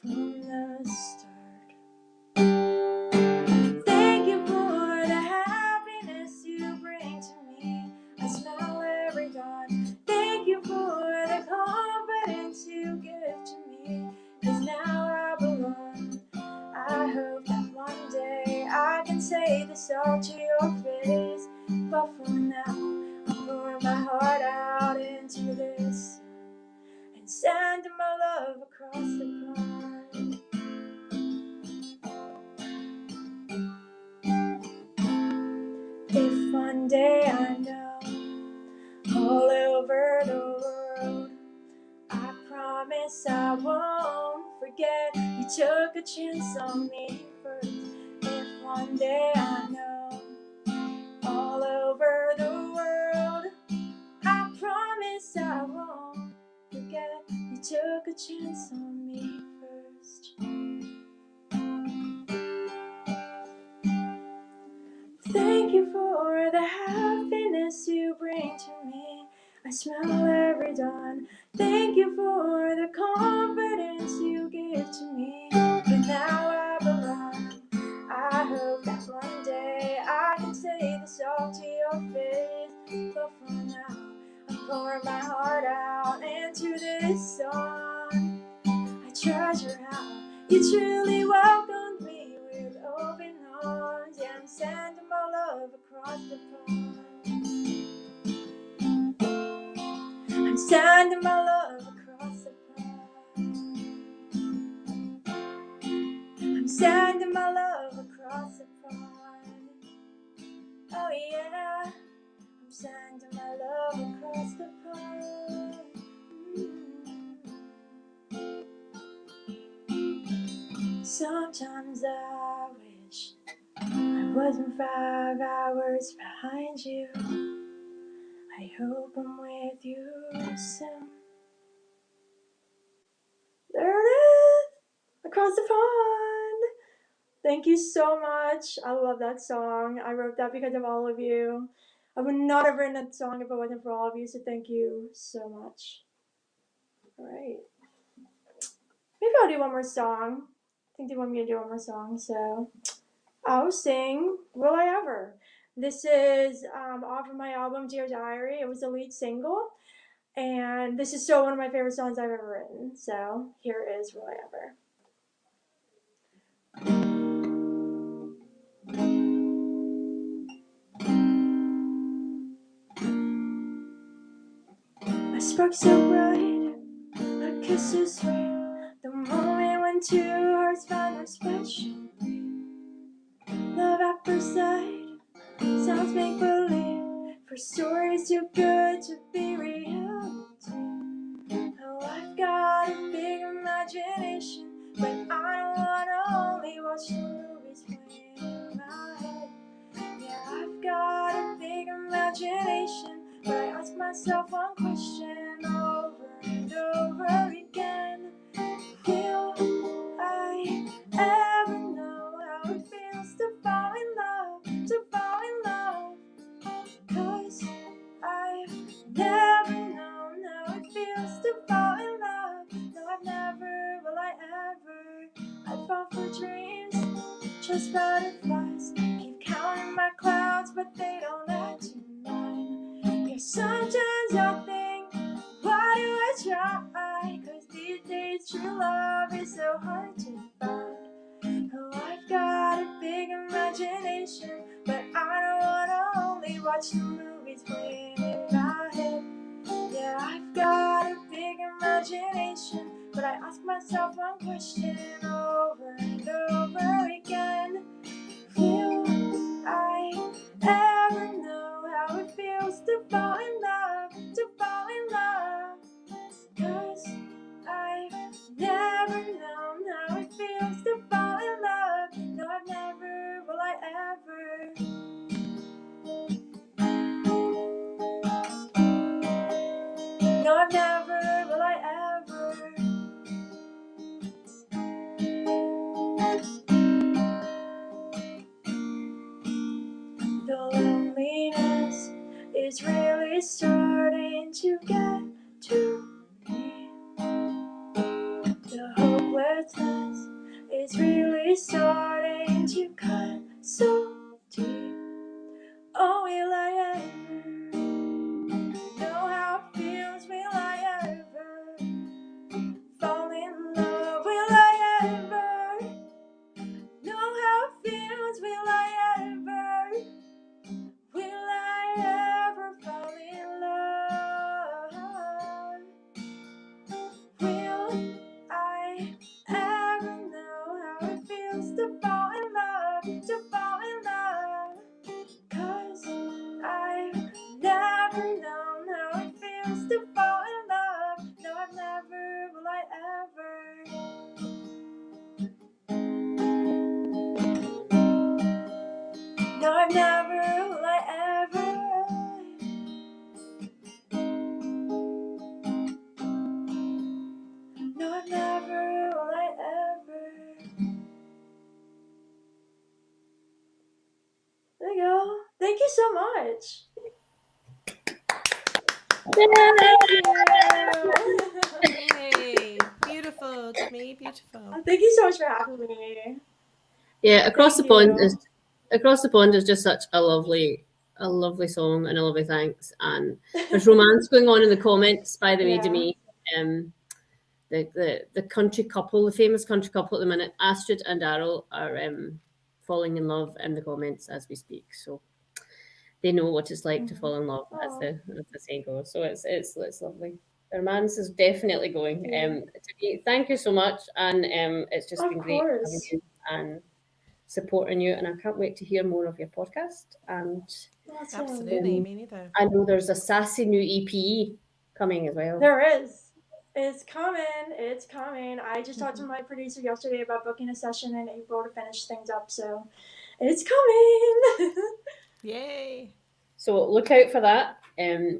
from the start. Thank you for the happiness you bring to me. I smile every dawn. Thank you for the confidence you give to me, 'cause now I belong. I hope that one day I can say this all to your face, but for now I'm pouring my heart out into this and sending my love across the pond. If one day I know all over took a chance on me first. If one day I know all over the world, I promise I won't forget you took a chance on me first. Thank you for the happiness you bring to me. I smell every dawn. Thank you for the confidence you give to me. But now I belong. I hope that one day I can say this all to your face. But for now, I pour my heart out into this song. I treasure how you truly welcomed me with open arms. Yeah, I'm sending my love across the pond. I'm sending my love across the pond. I'm sending my love across the pond. Oh yeah, I'm sending my love across the pond. Sometimes I wish I wasn't 5 hours behind you. I hope I'm with you soon. There it is, across the pond. Thank you so much. I love that song. I wrote that because of all of you. I would not have written that song if it wasn't for all of you, so thank you so much. All right. Maybe I'll do one more song. I think they want me to do one more song, so I'll sing Will I Ever. This is off of my album Dear Diary. It was the lead single, and this is still one of my favorite songs I've ever written. So here is Will I Ever. A spark so bright, a kiss so sweet, the moment when two hearts found their special. Love at first sight sounds make believe, for stories too good to be real. Oh, I've got a big imagination, but I don't wanna only watch the movies playing in my head. Yeah, I've got a big imagination, but I ask myself one question over and over again. Will I ever know how it feels to fall in love, to fall in love? 'Cause I've never known how it feels to fall in love. No, I've never, will I ever? I fall for dreams, just butterflies. Keep counting my clouds, but they don't add to mine. Yeah, sometimes I think, why do I try? 'Cause these days true love is so hard to find. Oh, I've got a big imagination, but I don't wanna only watch the movies playing in my head. Yeah, I've got a big imagination, but I ask myself one question over and over again. Will I ever know how it feels to fall in love, to fall in love? 'Cause I've never known how it feels to fall in love. No, I've never, will I ever? No, I've never, will I ever? The loneliness is really starting to get to me. The hopelessness is really starting to cut so deep. Oh, will I ever know how it feels? Will I ever fall in love? Will I ever know how it feels? Will I ever? Will I ever fall in love? Thank you so much. Yay! Beautiful, Demi. Beautiful. Thank you so much for having me. Yeah, across Thank the pond you. is just such a lovely song and a lovely thanks. And there's romance going on in the comments, by the way, Yeah. Demi. The country couple, the famous country couple at the minute, Astrid and Daryl, are falling in love in the comments as we speak. So they know what it's like to fall in love, as the saying goes. So it's lovely. The romance is definitely going. Demi, thank you so much, and it's just been great having you and supporting you, and I can't wait to hear more of your podcast. And Absolutely, me neither. I know there's a sassy new EP coming as well. There is. It's coming. It's coming. I just talked to my producer yesterday about booking a session in April to finish things up, so it's coming. Yay! So look out for that. And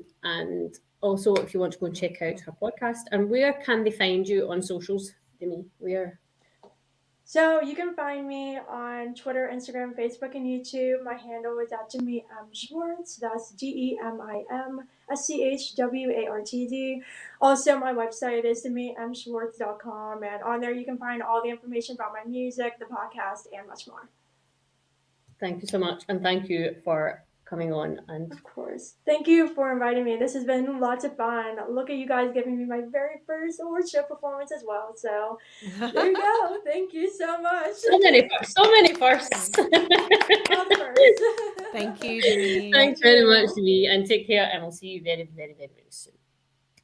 also, if you want to go and check out her podcast, and where can they find you on socials, Demi? Where? So you can find me on Twitter, Instagram, Facebook, and YouTube. My handle is at Demi M. Schwartz. That's DEMIMSCHWARTZ. Also, my website is DemiMSchwartz.com, and on there you can find all the information about my music, the podcast, and much more. Thank you so much, and thank you for coming on. And of course, thank you for inviting me. This has been lots of fun. Look at you guys giving me my very first award show performance as well. So there you go. Thank you so much. So many firsts. Thank you, Demi. Thanks very much, Demi, and take care. And we'll see you very, very, very, very soon.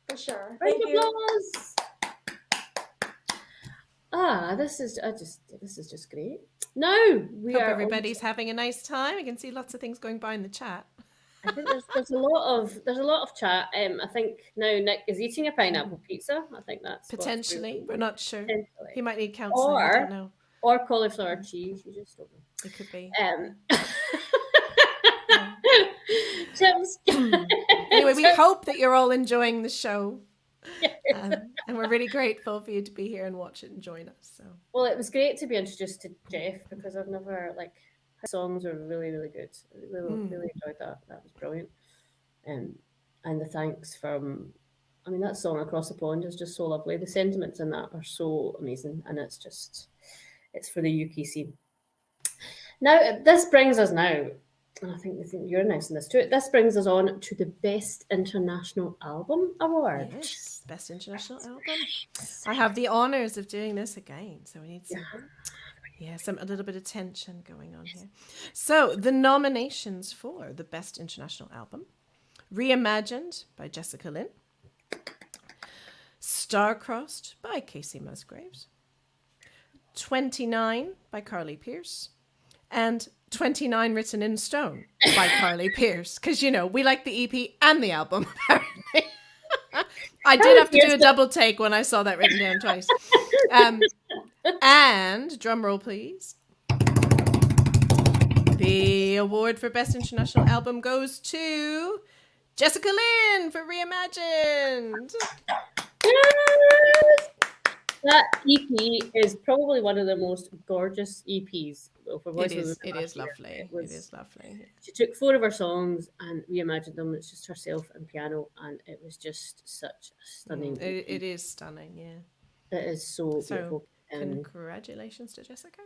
For sure. Thank you. This is just great. No, we hope are. Everybody's having a nice time. I can see lots of things going by in the chat. I think there's a lot of chat. I think now Nick is eating a pineapple pizza. I think that's potentially. We're not sure. He might need counselling. I don't know. Or cauliflower cheese. You just don't know. It could be. Chips. Anyway, we hope that you're all enjoying the show. And we're really grateful for you to be here and watch it and join us. So, well, it was great to be introduced to Jeff, because I've never his songs are really, really good. I really enjoyed that. That was brilliant. And the thanks from, that song Across the Pond is just so lovely. The sentiments in that are so amazing, and it's for the UK scene. Now, this brings us and I think you're announcing this too. This brings us on to the Best International Album Award. Yes, Best International Album. I have the honours of doing this again, so we need a little bit of tension going on here. So the nominations for the Best International Album: Reimagined by Jessica Lynn, Star-Crossed by Casey Musgraves, 29 by Carly Pearce, and 29 Written in Stone by Carly Pearce, because we like the EP and the album. Apparently, I did have to do a double take when I saw that written down twice. And drum roll, please. The award for Best International Album goes to Jessica Lynn for Reimagined. Yes! That EP is probably one of the most gorgeous EPs. It is lovely. It is lovely. She took 4 of her songs and reimagined them. It's just herself and piano, and it was just such a stunning. It is stunning, yeah. It is so beautiful. Congratulations to Jessica.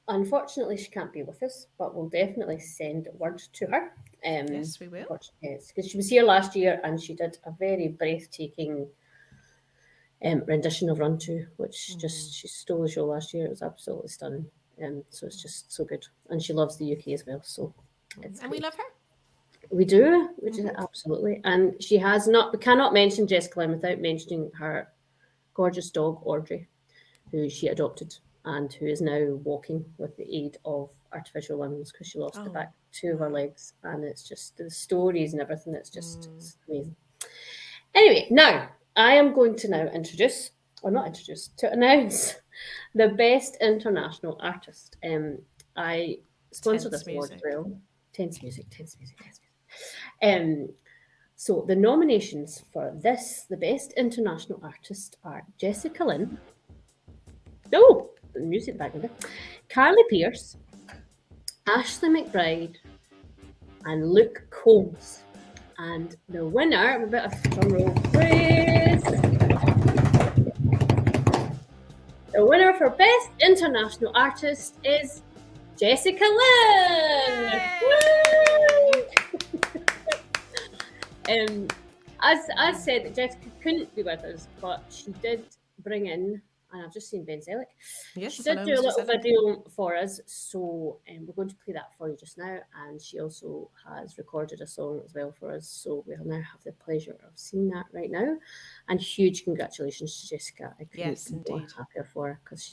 Unfortunately, she can't be with us, but we'll definitely send word to her. Yes, we will. Yes, because she was here last year and she did a very breathtaking rendition of Run To, which she stole the show last year. It was absolutely stunning. So it's just so good. And she loves the UK as well. So we love her. We do, which is absolutely. And we cannot mention Jessica Lynn without mentioning her gorgeous dog, Audrey, who she adopted and who is now walking with the aid of artificial limbs because she lost the back 2 of her legs. And it's just the stories and everything. It's just it's amazing. Anyway, now I am going to announce the Best International Artist. I sponsored this award as well. Tense music. So the nominations for the Best International Artist are Jessica Lynn. Oh, the music back there. Carly Pearce, Ashley McBride, and Luke Combs. And the winner, a bit of drum roll, please. The winner for Best International Artist is Jessica Lynn. As said, Jessica couldn't be with us, but she did bring in, and I've just seen Ben Zellick. Yes, She did hello, do a Mr. little Zellick. video for us, so we're going to play that for you just now. And she also has recorded a song as well for us, so we'll now have the pleasure of seeing that right now. And huge congratulations to Jessica. I couldn't Yes, be more indeed. happier for her, because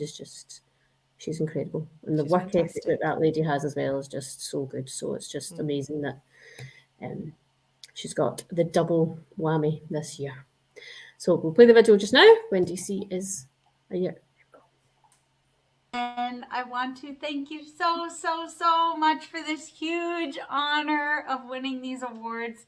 she's incredible, and the She's work ethic fantastic. that that lady has as well is just so good. So it's just Mm. amazing that she's got the double whammy this year. So we'll play the video just now when DC is a year. And I want to thank you so, so, so much for this huge honor of winning these awards.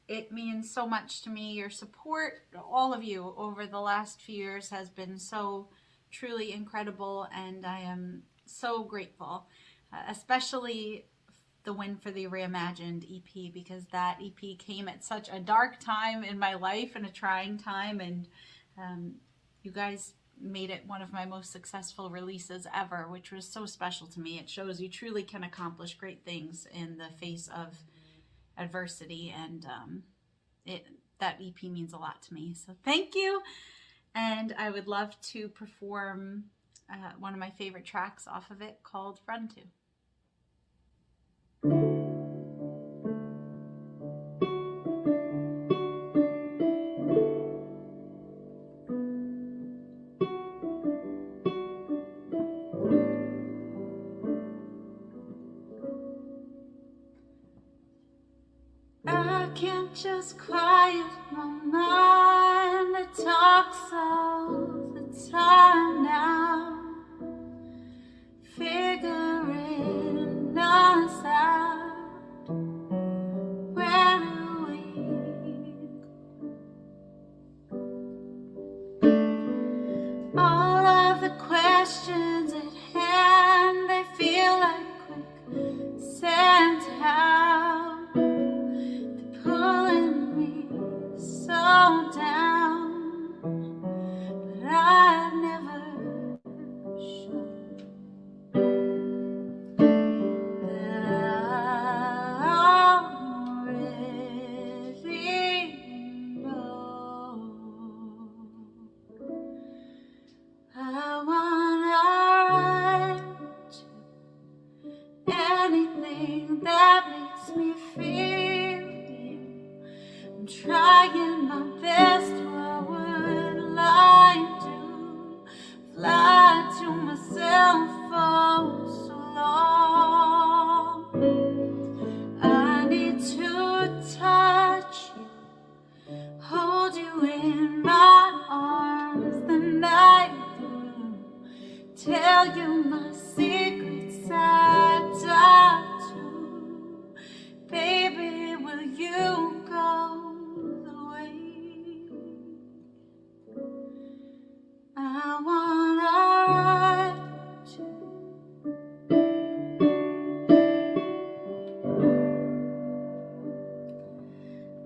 It means so much to me. Your support, all of you, over the last few years has been so truly incredible, and I am so grateful, especially the win for the Reimagined EP, because that EP came at such a dark time in my life and a trying time, and you guys made it one of my most successful releases ever, which was so special to me. It shows you truly can accomplish great things in the face of adversity, and that EP means a lot to me. So thank you, and I would love to perform one of my favorite tracks off of it called Run To. I can't just quiet my mind. It talks all the time now, figuring us out. Where do we go? All of the questions at hand, they feel like quicksand out, pulling me so down, but I've never shown that I already know. I wanna run to anything that makes me feel you. I'm trying my best. What would I do? Fly to myself for so long. I need to touch you, hold you in my arms the night through, tell you my secrets I die to. Baby, will you go the way I wanna run to?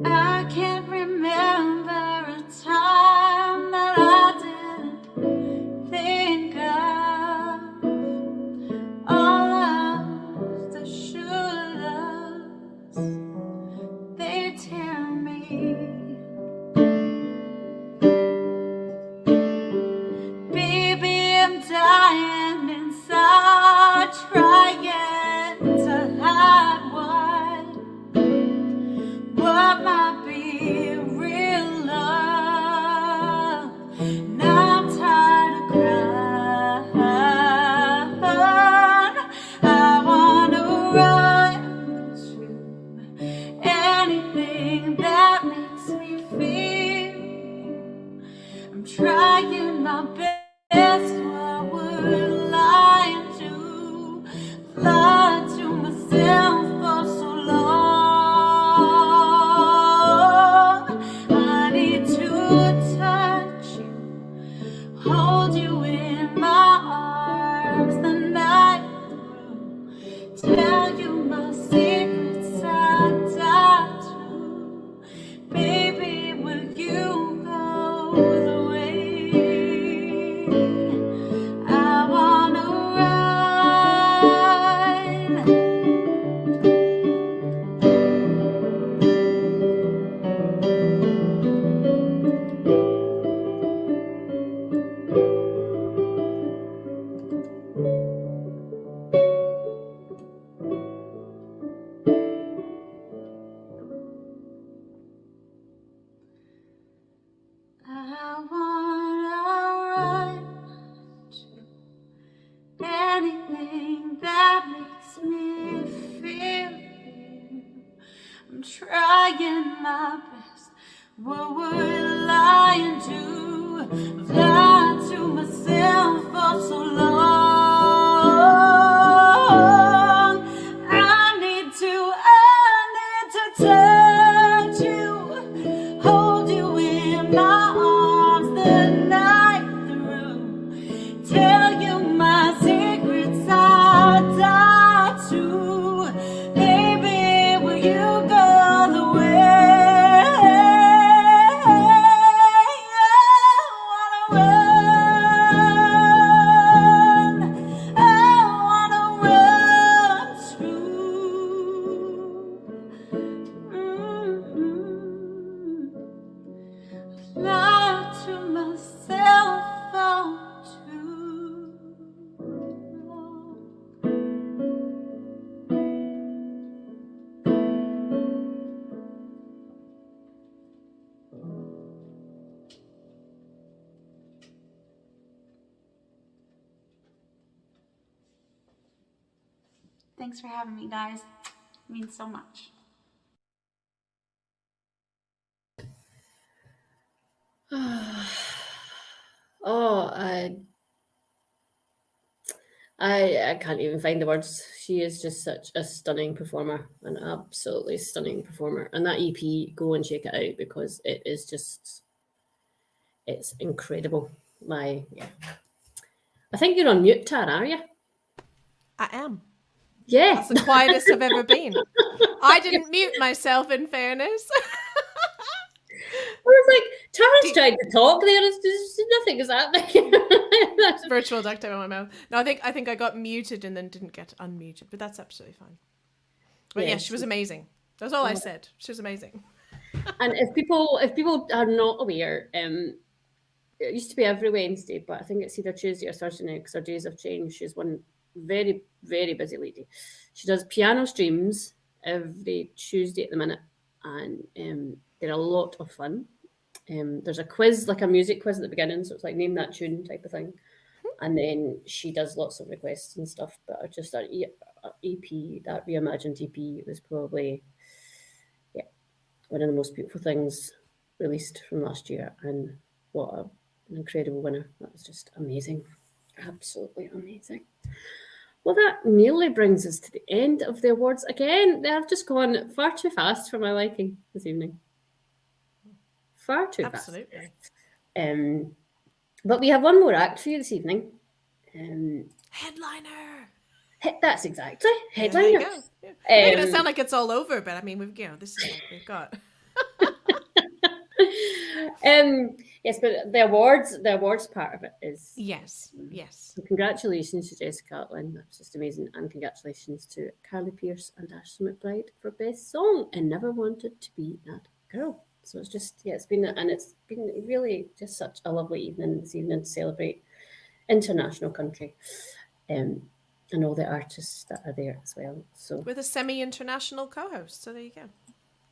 I can't remember a time that I didn't think of all of the shouldas. They tear me. Baby, I'm dying inside, trying to hide what might be real love. And I'm tired of crying. I wanna run to anything that makes me feel. I'm trying my best. What would I do? Fly to myself for so long. I need to touch you, hold you in my arms the night through, tell you my secrets I'm trying my best. What would a lion do? I've lied to myself for so long. I need to touch you, hold you in my arms the night through, tell you my secrets I die to. Baby, will you go the way? I wanna run lie to myself for too long. Thanks for having me, guys. It means so much. Oh, I can't even find the words. She is just such a stunning performer, an absolutely stunning performer. And that EP, go and check it out because it is just, it's incredible. Yeah. I think you're on mute, Tara, are you? I am. Yeah. That's the quietest I've ever been. I didn't mute myself, in fairness. I was like, Tara's trying to talk there. Nothing is happening. That's Virtual duct tape on my mouth. No, I think I got muted and then didn't get unmuted, but that's absolutely fine. But yeah, she was amazing. That's all I said. She was amazing. And if people are not aware, it used to be every Wednesday, but I think it's either Tuesday or Thursday now because our days have changed. She's one very, very busy lady. She does piano streams every Tuesday at the minute, and they're a lot of fun. There's a quiz, like a music quiz at the beginning, so it's like name that tune type of thing. And then she does lots of requests and stuff. But just that EP, that reimagined EP, was probably one of the most beautiful things released from last year. And what an incredible winner. That was just amazing. Absolutely amazing. Well, that nearly brings us to the end of the awards. Again, they have just gone far too fast for my liking this evening. Far too Absolutely. fast. But we have one more act for you this evening. Headliner. That's exactly There headliner. you go. Yeah. Making it sound like it's all over, but I mean, this is what we've got. Yes, but the awards part of it is Yes. So congratulations to Jessica Atlin, that's just amazing, and congratulations to Carly Pearce and Ashley McBride for best song and Never Wanted to Be That Girl. So it's just it's been really just such a lovely evening this evening to celebrate international country, and all the artists that are there as well. So With a semi-international co-host, so there you go.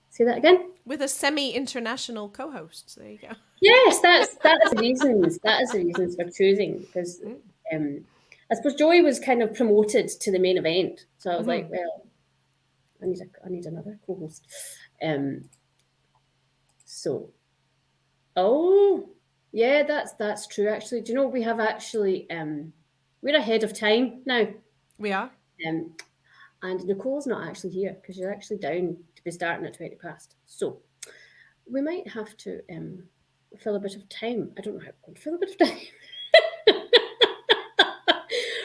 Say that again. With a semi-international co-host, so there you go. Yes, that is the reasons. That is the reasons for choosing, because I suppose Joey was kind of promoted to the main event, so I was like, well, I need another co-host. So, yeah, that's true. Actually, do you know we have actually we're ahead of time now. We are. And Nicole's not actually here because you're actually down to be starting at 20 past. So we might have to fill a bit of time. I don't know how to fill a bit of time.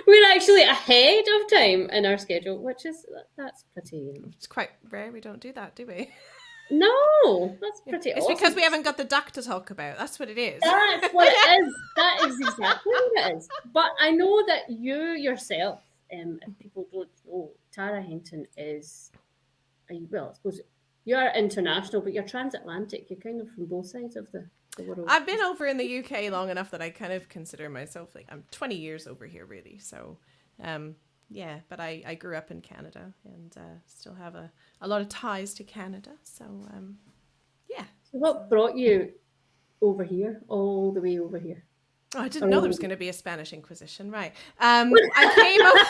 We're actually ahead of time in our schedule, which is that's pretty. It's quite rare we don't do that, do we? No, that's pretty. It's awesome. because we haven't got the duck to talk about. That's what it is. That's what it is. That is exactly what it is. But I know that you yourself, if people don't know, Tara Henton is, well, I suppose you are international, but you're transatlantic. You're kind of from both sides of the world. I've been over in the UK long enough that I kind of consider myself like I'm 20 years over here, really. So, yeah, but I grew up in Canada and still have a lot of ties to Canada. So, yeah. So what brought you over here, all the way over here? Oh, I didn't know there was going to be a Spanish Inquisition, right? I came over.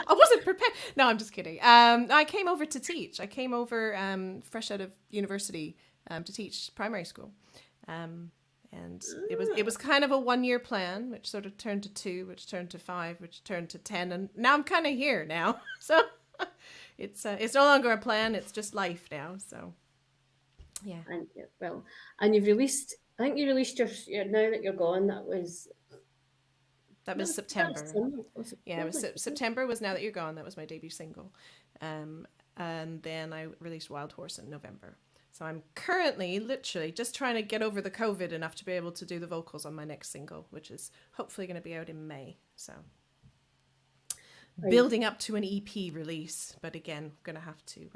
I wasn't prepared. No, I'm just kidding. I came over to teach. I came over fresh out of university to teach primary school, and it was kind of a 1-year plan, which sort of turned to 2, which turned to 5, which turned to 10, and now I'm kind of here now. So it's no longer a plan; it's just life now. So yeah. And well, and you've released. I think you released your now that you're gone. That was September. Yeah, it was lovely. September was Now That You're Gone. That was my debut single. And then I released Wild Horse in November. So I'm currently literally just trying to get over the COVID enough to be able to do the vocals on my next single, which is hopefully going to be out in May. So building up to an EP release. But again, going to have to,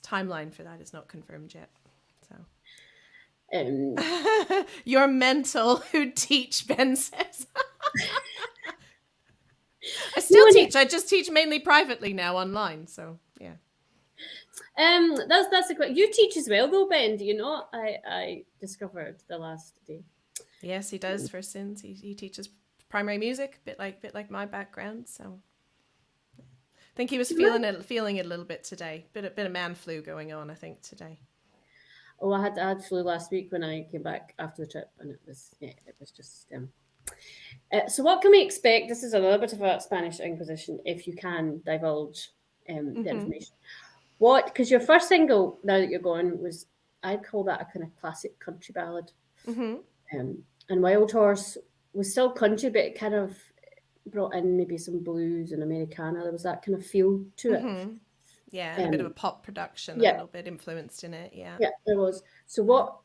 timeline for that is not confirmed yet. So. You're mental, who teach, Ben says. I still teach. I just teach mainly privately now online. So yeah. That's a quick. You teach as well, though, Ben. Do you know? I discovered the last day. Yes, he does. For Sins, he teaches primary music, bit like my background. So I think he was feeling it a little bit today. Bit of man flu going on, I think, today. Oh, I had flu last week when I came back after the trip, and it was just. So what can we expect? This is a little bit of a Spanish Inquisition, if you can divulge the information. What? Because your first single, Now That You're Gone, was, I'd call that a kind of classic country ballad. And Wild Horse was still country, but it kind of brought in maybe some blues and Americana. There was that kind of feel to it. Yeah, and a bit of a pop production, a little bit influenced in it. Yeah. Yeah, there was. So what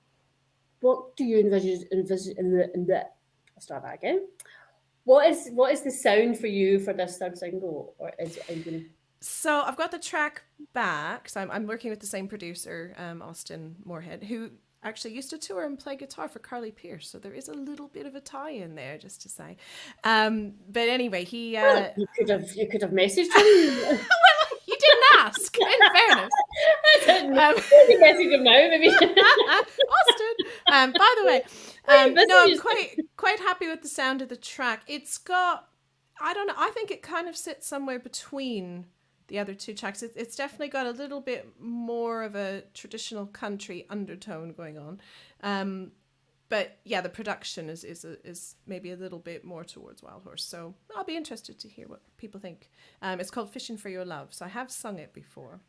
do you envisage in the I'll start that again. What is the sound for you for this third single? Or is it So I've got the track back. So I'm working with the same producer, Austin Moorhead, who actually used to tour and play guitar for Carly Pearce. So there is a little bit of a tie in there, just to say. But anyway, he you could have messaged him. You didn't ask, in fairness. I don't know. You message him now, maybe. Austin. By the way, no, I'm quite happy with the sound of the track. It's got, I don't know, I think it kind of sits somewhere between the other two tracks. It's definitely got a little bit more of a traditional country undertone going on. But yeah, the production is maybe a little bit more towards Wild Horse. So I'll be interested to hear what people think. It's called Fishing for Your Love. So I have sung it before.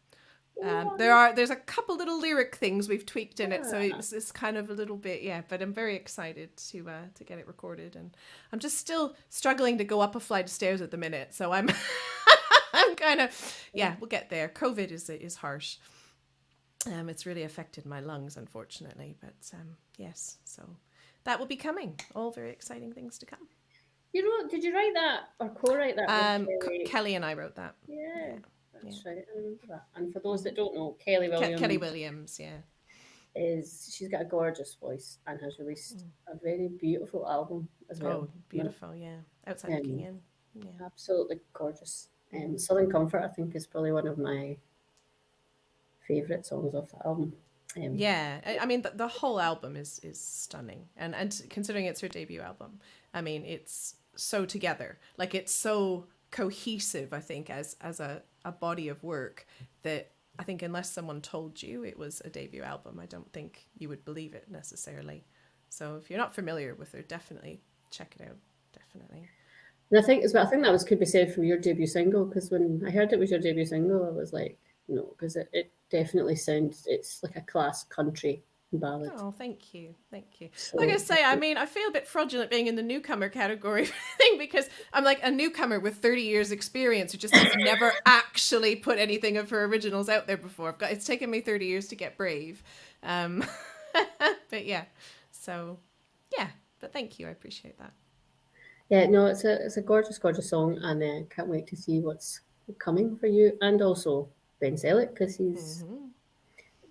There's a couple little lyric things we've tweaked in it. So it's kind of a little bit, but I'm very excited to get it recorded. And I'm just still struggling to go up a flight of stairs at the minute. So I'm kind of, we'll get there. COVID is harsh. It's really affected my lungs, unfortunately, but yes, so that will be coming. All very exciting things to come. Did you write that or co-write that? Kelly and I wrote that. Yeah, that's right. I remember that. And for those that don't know, Kelly Williams, she's got a gorgeous voice and has released a very beautiful album as well. Oh, beautiful! Yeah, Outside Looking In. Yeah, absolutely gorgeous. Southern Comfort, I think, is probably one of my favorite songs off the album. I mean the whole album is stunning, and considering it's her debut album, I mean it's so together, like it's so cohesive. I think as a body of work that I think unless someone told you it was a debut album, I don't think you would believe it necessarily. So if you're not familiar with her, definitely check it out. Definitely. And I think that could be said from your debut single, because when I heard it was your debut single, I was like, no, because it definitely sounds, it's like a class country ballad. Oh, thank you. So, like I say, I mean, I feel a bit fraudulent being in the newcomer category thing, because I'm like a newcomer with 30 years experience who just has never actually put anything of her originals out there before. It's taken me 30 years to get brave. But but thank you. I appreciate that. Yeah, no, it's a gorgeous, gorgeous song, and can't wait to see what's coming for you, and also Ben Selleck, because he's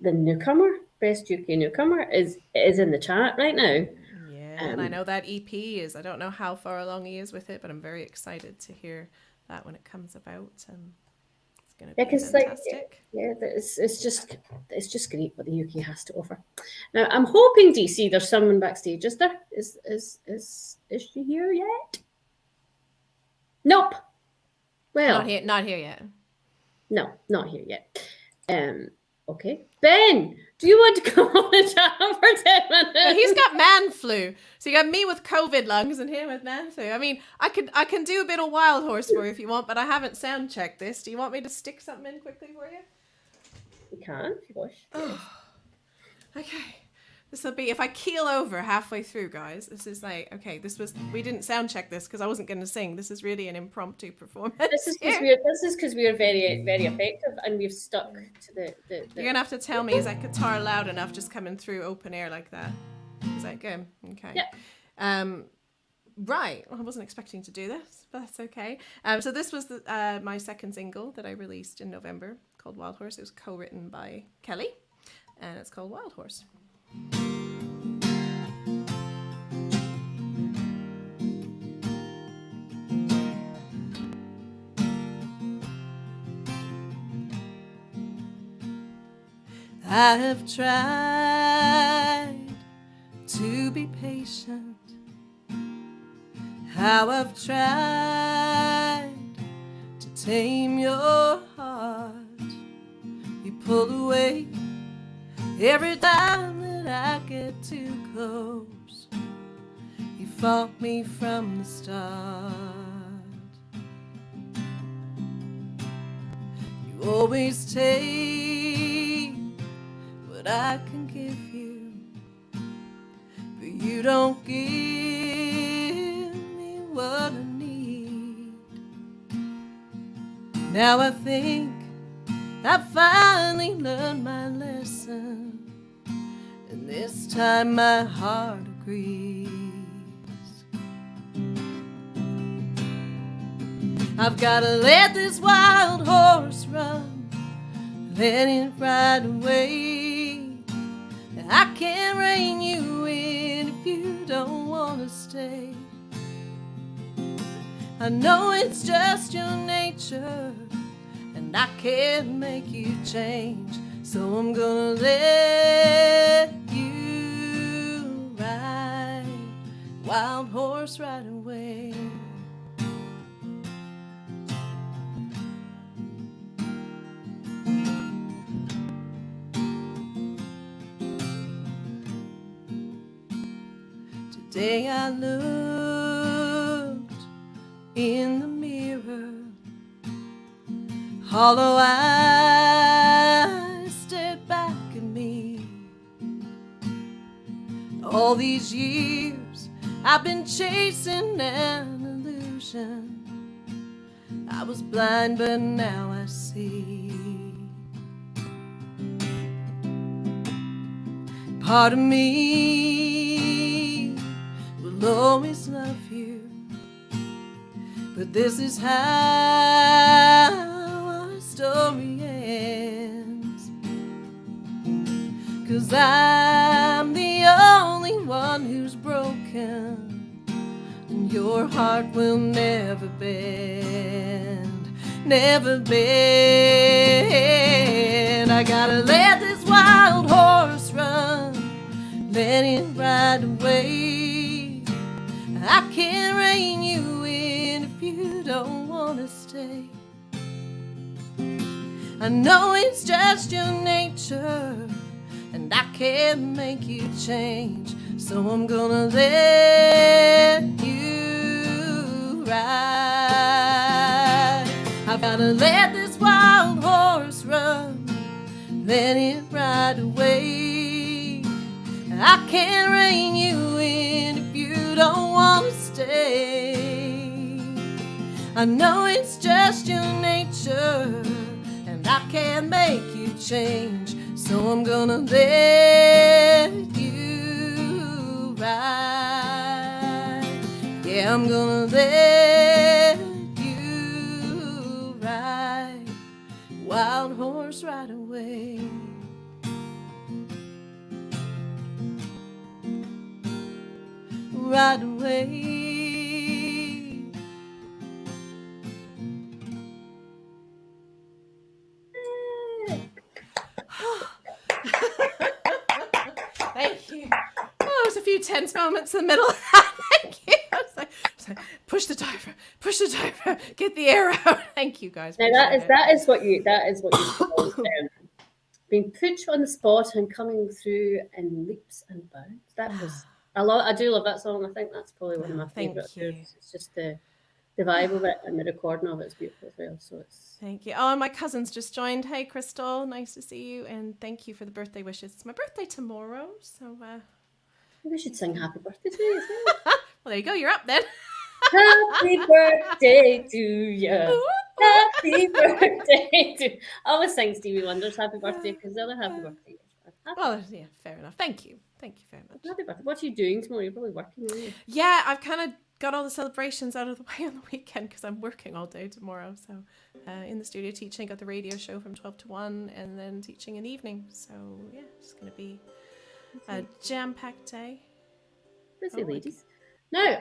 the newcomer, best UK newcomer, is in the chat right now. Yeah, and I know that EP is, I don't know how far along he is with it, but I'm very excited to hear that when it comes about. going to Yeah, be because fantastic. it's just great what the UK has to offer. Now I'm hoping, DC, there's someone backstage. Is there? Is she here yet? Nope. Well, Not here yet. no, not here yet. Okay, Ben, do you want to come on and chat for 10 minutes? Well, he's got man flu, so you got me with COVID lungs and him with man flu. I mean, I can do a bit of wild horse for you if you want, but I haven't sound checked this. Do you want me to stick something in quickly for you? You can if you wish. Oh, okay. This will be if I keel over halfway through, guys. This is like, okay, we didn't sound check this because I wasn't going to sing. This is really an impromptu performance. This is because we are very, very effective and we've stuck to the You're gonna have to tell me, is that guitar loud enough just coming through open air like that? Is that good? Okay. Yeah. Right. Well, I wasn't expecting to do this, but that's okay. So this was my second single that I released in November called Wild Horse. It was co-written by Kelly, and it's called Wild Horse. I have tried to be patient. How I've tried to tame your heart. You pull away every time that I get too close. You fought me from the start. You always take what I can give you, but you don't give me what I need. Now I think I finally learned my lesson, and this time my heart agrees. I've gotta let this wild horse run, let it ride away. I can't rein you in if you don't want to stay. I know it's just your nature, and I can't make you change. So I'm gonna let you ride, wild horse ride away. Today I looked in the mirror, hollow eyes stared back at me. All these years I've been chasing an illusion. I was blind, but now I see. Part of me will always love you, but this is how our story ends. 'Cause I'm the only one who's broken, and your heart will never bend, never bend. I gotta let this wild horse run, let it ride away. I can't rein you in if you don't want to stay. I know it's just your nature, and I can't make you change. So I'm gonna let you ride. I've gotta let this wild horse run, let it ride away. I can't rein you in if you don't want to stay. I know it's just your nature, and I can't make you change. So I'm gonna let you ride. Yeah, I'm gonna let you ride, wild horse ride away. Right away. you. Oh, there was a few tense moments in the middle of that. Thank you. I was like, push the diver, get the air out. Thank you, guys. Now that is what you call being put on the spot and coming through in leaps and bounds. That was I do love that song. I think that's probably one of my favourite. It's just the vibe of it and the recording of it is beautiful as well. So it's thank you. Oh, my cousin's just joined. Hey, Crystal, nice to see you, and thank you for the birthday wishes. It's my birthday tomorrow, so we should sing happy birthday to you as well. Well, there you go. You're up then. Happy birthday to you. Happy birthday to. I always sing Stevie Wonder's happy birthday because the other happy birthday. Well, yeah, fair enough. Thank you very much. Happy birthday. What are you doing tomorrow? You're probably working, aren't you? Yeah, I've kind of got all the celebrations out of the way on the weekend because I'm working all day tomorrow. So in the studio teaching, got the radio show from 12 to 1 and then teaching in the evening. So yeah, it's going to be a jam-packed day. Busy ladies. Now,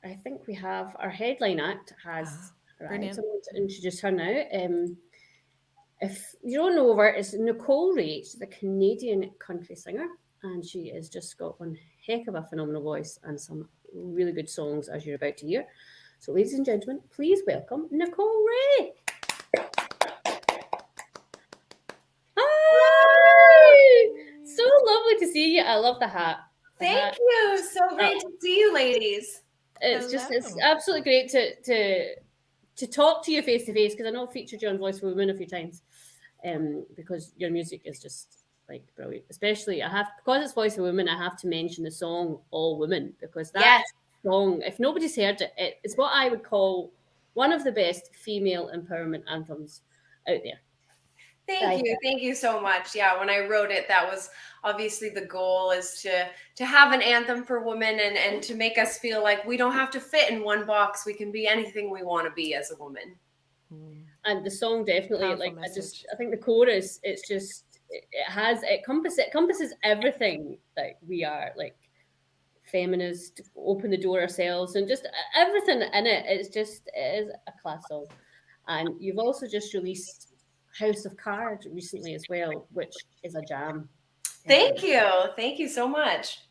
I think we have our headline act has arrived. So I'm going to introduce her now. If you don't know her, it's Nicole Rayy. She's a Canadian country singer, and she has just got one heck of a phenomenal voice and some really good songs, as you're about to hear. So, ladies and gentlemen, please welcome Nicole Rayy. Hi! So lovely to see you. I love the hat. Thank you. So great to see you, ladies. It's absolutely great to talk to you face to face, because I know I've featured you on Voice for Women a few times, because your music is just like brilliant. Especially because it's Voice for Women, I have to mention the song All Women, because that song, if nobody's heard it, it's what I would call one of the best female empowerment anthems out there. Thank you so much. Yeah, when I wrote it, that was obviously the goal, is to have an anthem for women and to make us feel like we don't have to fit in one box. We can be anything we want to be as a woman. And the song definitely, I think the chorus, it encompasses everything that we are, like feminist, open the door ourselves, and just everything in it. It is a class song. And you've also just released House of Cards recently as well, which is a jam. Thank you so much.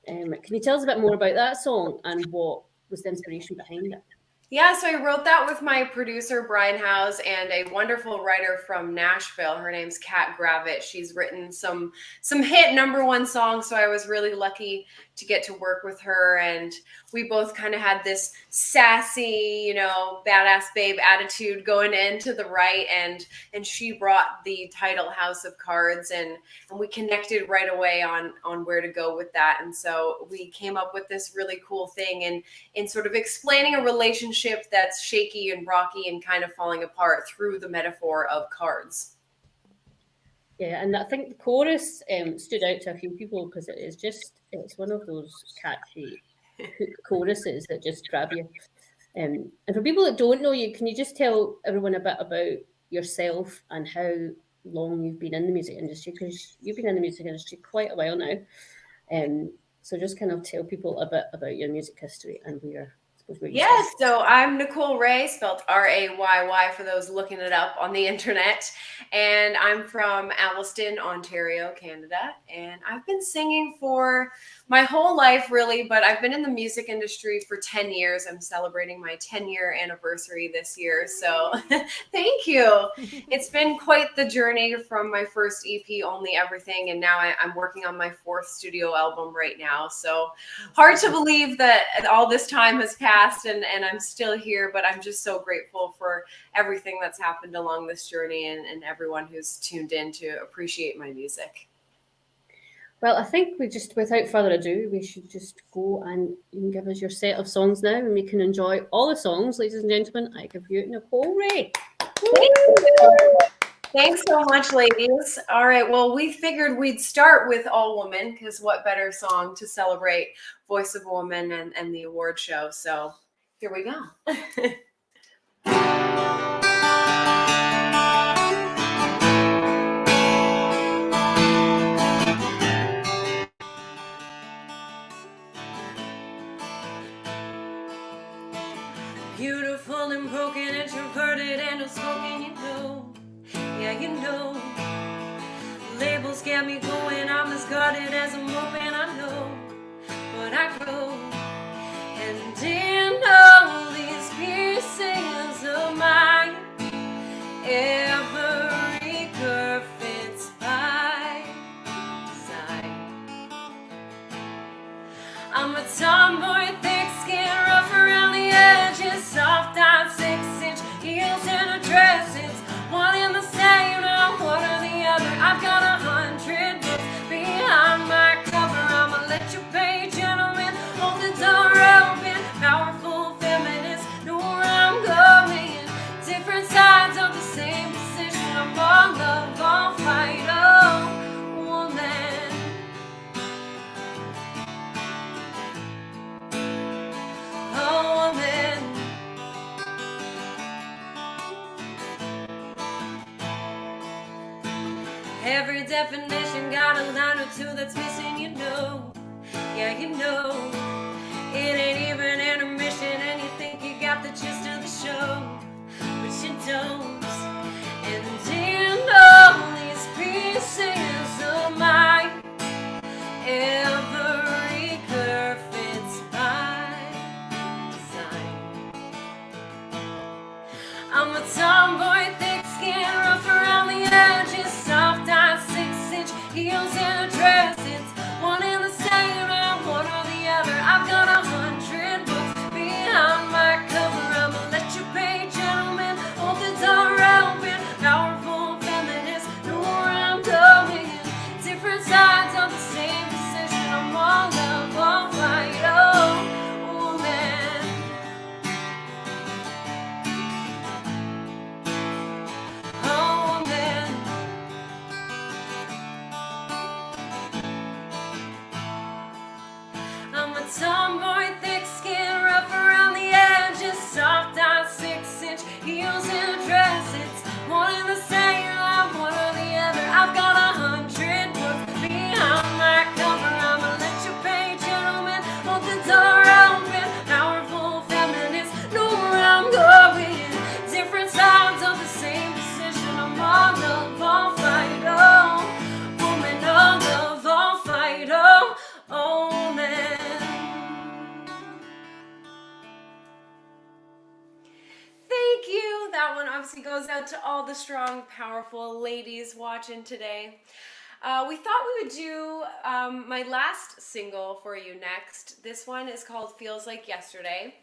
Can you tell us a bit more about that song and what was the inspiration behind it? Yeah, so I wrote that with my producer, Brian Howes, and a wonderful writer from Nashville. Her name's Kat Gravitt. She's written some hit #1 songs, so I was really lucky to get to work with her. And we both kind of had this sassy, badass babe attitude going into the right. And she brought the title House of Cards, and we connected right away on where to go with that. And so we came up with this really cool thing in sort of explaining a relationship that's shaky and rocky and kind of falling apart through the metaphor of cards. Yeah, and I think the chorus stood out to a few people because it's one of those catchy choruses that just grab you. And for people that don't know you, can you just tell everyone a bit about yourself and how long you've been in the music industry? Because you've been in the music industry quite a while now. So just kind of tell people a bit about your music history and where. Yes, so I'm Nicole Rayy, spelled Rayy for those looking it up on the internet. And I'm from Alliston, Ontario, Canada. And I've been singing for my whole life, really, but I've been in the music industry for 10 years. I'm celebrating my 10-year anniversary this year. So thank you. It's been quite the journey from my first EP, Only Everything. And now I'm working on my 4th studio album right now. So hard to believe that all this time has passed. And I'm still here, but I'm just so grateful for everything that's happened along this journey and everyone who's tuned in to appreciate my music. Well, I think without further ado, we should just go and you can give us your set of songs now and we can enjoy all the songs. Ladies and gentlemen, I give you Nicole Rayy. Thanks so much, ladies. All right, well, we figured we'd start with All Woman, because what better song to celebrate Voice of a Woman and the award show. So here we go. Beautiful and broken, introverted and outspoken, you know. Yeah, you know. Label struggles get me going. I'm as guarded as I'm open, I know, but I grow. And in all these pieces of mine, every curve fits by design. I'm a tomboy, thick skin, rough around the edges, soft on 6-inch heels and a dress. It's one in the same, not one or the other. I've got 100 books behind my cover. I'ma let you pay, gentlemen, hold the door open. Powerful feminists know where I'm going. Different sides of the same decision. I'm all love, all fight, oh, woman. Oh, woman. Every definition got a line or two that's missing, you know. Yeah, you know. It ain't even intermission, and you think you got the gist of the show, but you don't. And in all these pieces of mine, every curve fits my design. I'm a tomboy, thick skin, rough around the edges, soft on 6-inch heels and a dress. It's one in the same, and one or the other. I've got 100 books behind my cover. I'ma let you pay, gentlemen, hold the door open. Powerful feminists know where I'm going. Different sides of the same decision. I'm all love, all fight, oh, woman. Oh, woman. I'm a tomboy, thick skin, rough around the edges, soft on 6-inch heels and a dress. It's one in the same, I'm one or the other. I've got 100 books behind my cover. I'ma let you pay, gentlemen, hold the door open. Powerful feminists know where I'm going. Different sides of the same decision. I'm all love, all fight, oh, woman, all love, all fight, oh, man. Thank you. That one obviously goes out to all the strong, powerful ladies watching today. We thought we would do my last single for you next. This one is called Feels Like Yesterday.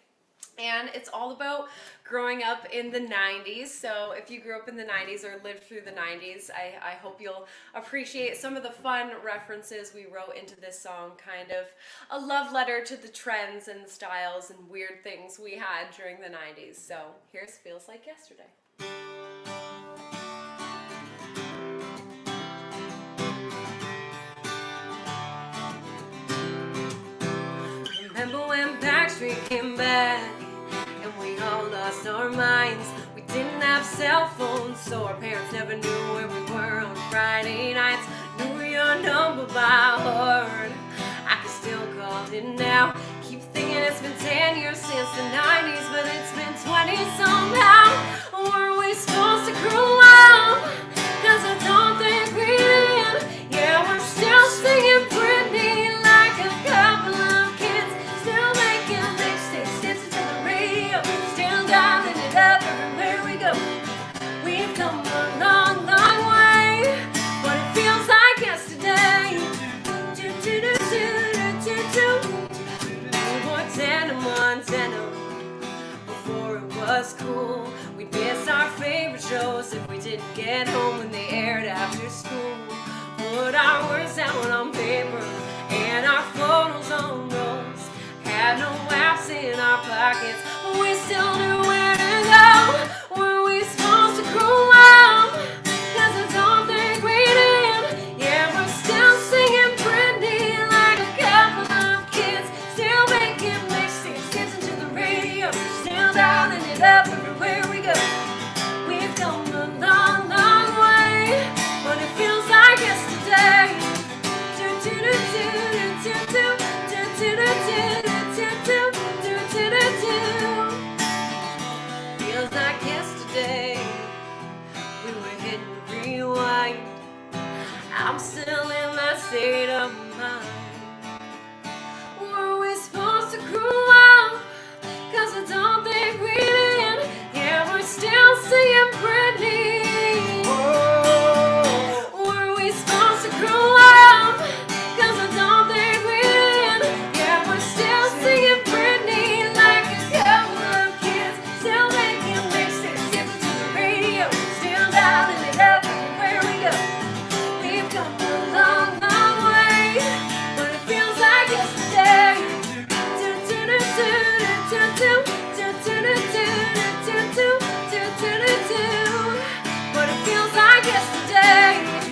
And it's all about growing up in the 90s. So if you grew up in the 90s or lived through the 90s, I hope you'll appreciate some of the fun references we wrote into this song. Kind of a love letter to the trends and the styles and weird things we had during the 90s. So here's Feels Like Yesterday. Remember when Backstreet came back and we all lost our minds? We didn't have cell phones, so our parents never knew where we were on Friday nights. Knew your number by heart. I can still call it now. Keep thinking it's been 10 years since the 90s, but it's been 20 somehow. Were we supposed to grow up? 'Cause I don't think we did. Yeah, we're still singing Britney like a couple of kids. Still making mixtapes, dancing to the radio. Still dialing it up everywhere we go. We've come a long, long way, but it feels like yesterday. We were 10 and Montana before it was cool. We'd miss our favorite shows if we didn't get home when they aired after school. Put our words down on paper and our photos on rolls. Had no apps in our pockets, but we still knew where to go. Were we supposed to grow up? 'Cause I don't think we did. Yeah, we're still singing Britney like a couple of kids. Still making mixtapes, dancing to the radio. Still dialing it up everywhere we go. We've come a long, long way, but it feels like yesterday. I'm still in that state of mind. Were we supposed to grow up? 'Cause I don't think we did. Yeah, we're still singing Britney. Were we supposed to grow up? 'Cause I don't think we did. Yeah, we're still singing Britney like a couple of kids. Still making mixtapes, skipping to the radio. Still dialing it up everywhere we go. We've come a long, long way, but it feels like yesterday. But it feels like yesterday.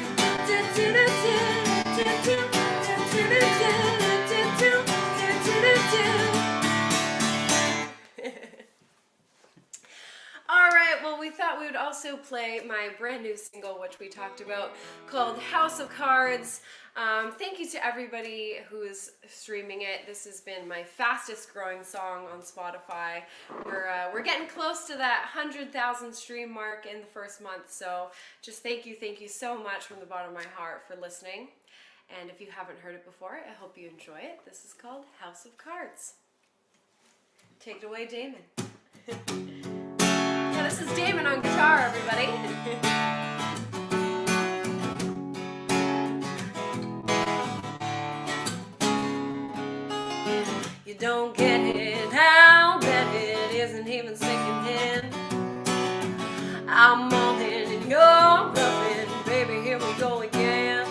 All right, well, we thought we would also play my brand new single, which we talked about, called House of Cards. Thank you to everybody who is streaming it. This has been my fastest growing song on Spotify. We're getting close to that 100,000 stream mark in the first month, so just thank you so much from the bottom of my heart for listening. And if you haven't heard it before, I hope you enjoy it. This is called House of Cards. Take it away, Damon. Yeah, this is Damon on guitar, everybody. You don't get it, how that it isn't even sinking in. I'm all in and you're rubbing, baby, here we go again.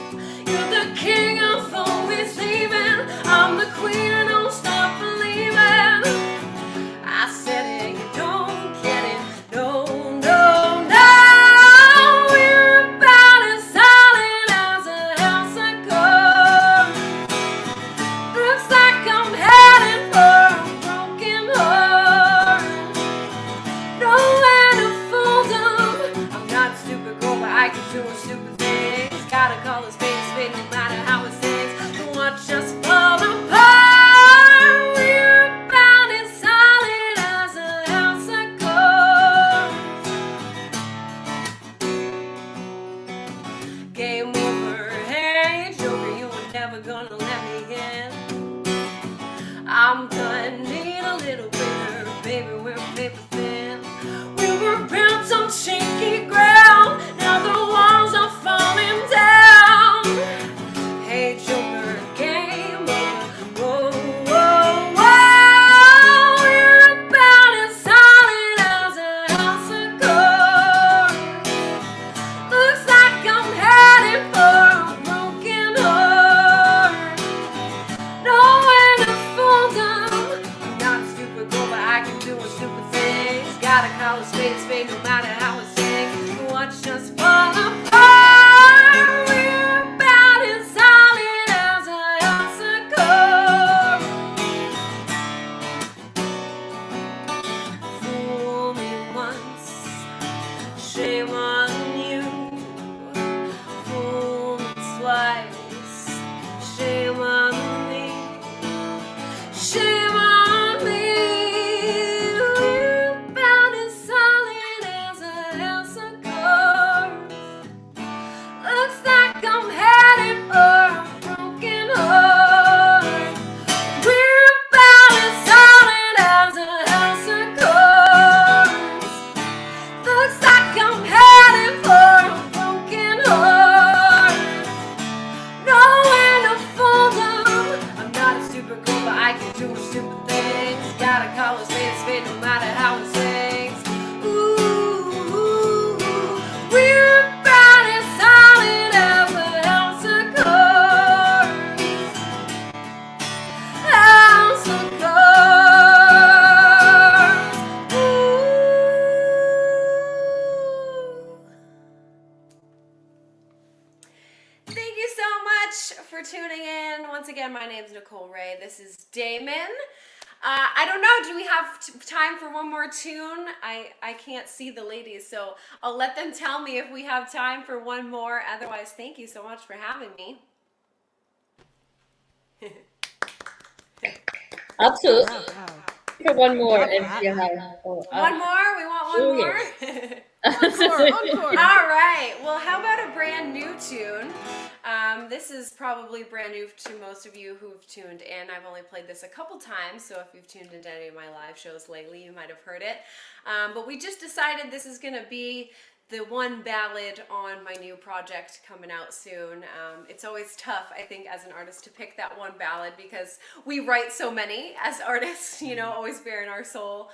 You're the king of always leaving, I'm the queen and don't stop believing. I said it, you don't get it, no, no, no. We're about as solid as a house of cards. Looks like I'm heading for a broken heart. Nowhere to fold 'em. I'm not a stupid girl, but I can do stupid things. Gotta call a spade a spade, no matter how it sings. Don't watch us fall apart. We're about as solid as a house of cards. Game over, hey Joker, you were never gonna let me in. I'm done, need a little bigger, baby, we're paper thin. We were built on shaky ground, now the walls are falling down. Hey Joker, game over, whoa, whoa, whoa. We're about as solid as a house of cards. Looks like I'm headed for a broken heart. Nowhere to fold 'em. I'm not a stupid girl, but I can do stupid things. Gotta call a spade, no matter how it sings. Watch us fall apart. We're about as solid as a house of cards. Fool me once, shame on you. Fool me twice, shame on me. Shame on me. We're about as solid as a house of cards. Looks like I'm headed for a broken heart. We're about as solid as a house of cards. Looks like I'm headed for a broken heart. Nowhere to fold 'em. I'm not a stupid girl, but I can do stupid things. Gotta call a spade, no matter how it sings. Ooh, we're about as solid as a house of cards. House of cards. Thank you so much for tuning in. Once again, my name's Nicole Rayy. This is Damon. I don't know, do we have time for one more tune? I can't see the ladies, so I'll let them tell me if we have time for one more. Otherwise, thank you so much for having me. Absolutely. Wow. For one more, Love if that. you have. One more? We want one Oh, more? Encore. All right. Well, how about a brand new tune? This is probably brand new to most of you who've tuned in. I've only played this a couple times, so if you've tuned into any of my live shows lately, you might have heard it. But we just decided this is going to be the one ballad on my new project coming out soon. It's always tough, I think, as an artist to pick that one ballad because we write so many as artists, you know, always bearing our soul.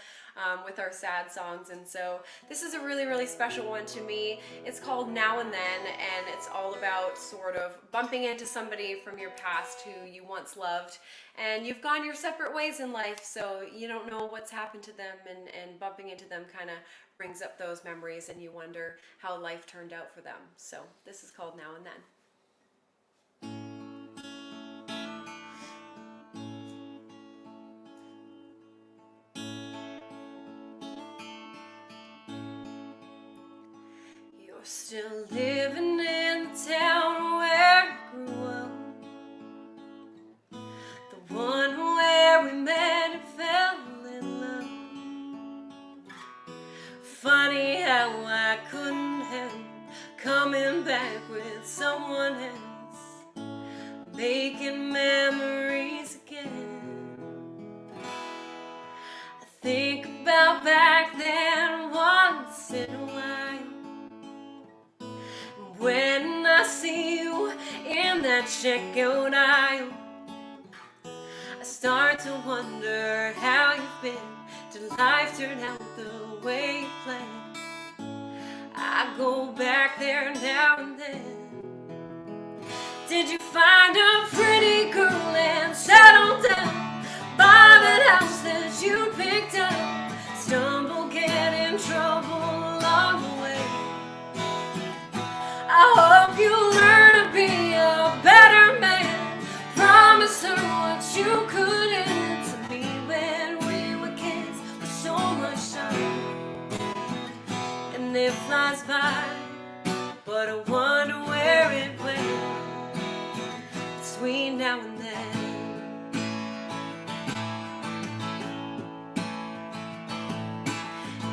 With our sad songs, and so this is a really, really special one to me. It's called Now and Then, and it's all about sort of bumping into somebody from your past who you once loved, and you've gone your separate ways in life, so you don't know what's happened to them, and bumping into them kind of brings up those memories, and you wonder how life turned out for them. So this is called Now and Then. Still living in the town where I grew up, the one where we met and fell in love. Funny how I couldn't help coming back with someone else, making memories again. I think about back then once in a while, when I see you in that checkout aisle, I start to wonder how you've been. Did life turn out the way you planned? I go back there now and then. Did you find a pretty girl and settle down by that house that you picked up? Stumble, get in trouble along the way. I hope you learn to be a better man. Promise her what you couldn't to me when we were kids with so much time. And it flies by, but I wonder where it went between now and then.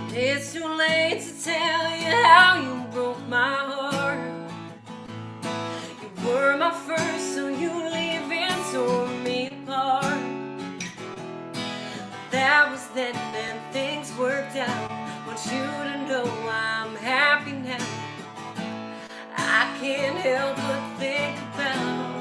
And it's too late to tell you how you broke my heart. You were my first, so you leaving tore me apart. That was then and things worked out. Want you to know I'm happy now. I can't help but think about,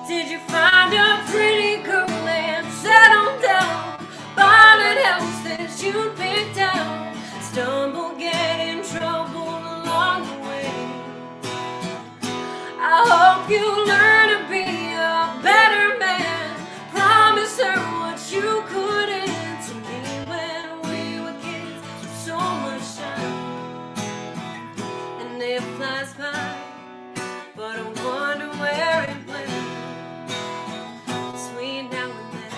did you find a pretty girl and settle down by that house that you picked out? Stumble, get in trouble along the way. I hope you learn to be a better man. Promise her what you couldn't to me when we were kids with so much time. And it flies by, but I wonder where it went between now and then.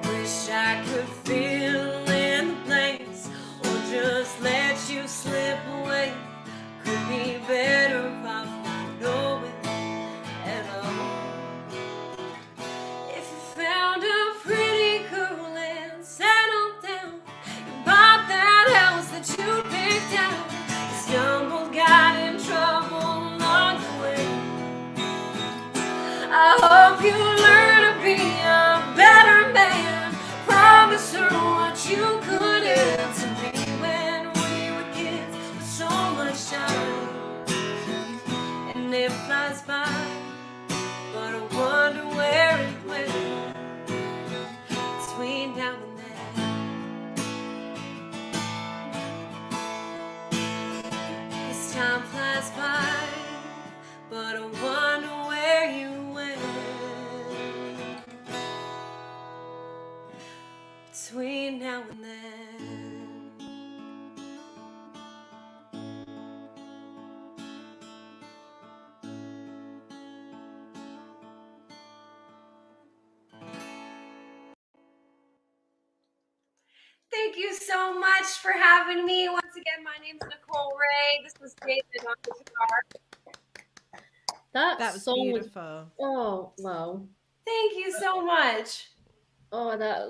Wish I could fill in the blanks or just let you slip away. Could be better off not knowing at all. If you found a pretty girl and settled down, you bought that house that you picked out, you stumbled, got in trouble along the way. I hope you learn to be a better man. Promise her what you couldn't to me when we were kids with so much time. And it flies by, but I wonder where it went between now and then. This time flies by, but I wonder where you went between now and then. Thank you so much for having me. Once again, my name's Nicole Rayy. This was David on the guitar. That That was song was, beautiful. oh wow. Thank you so much. Oh, that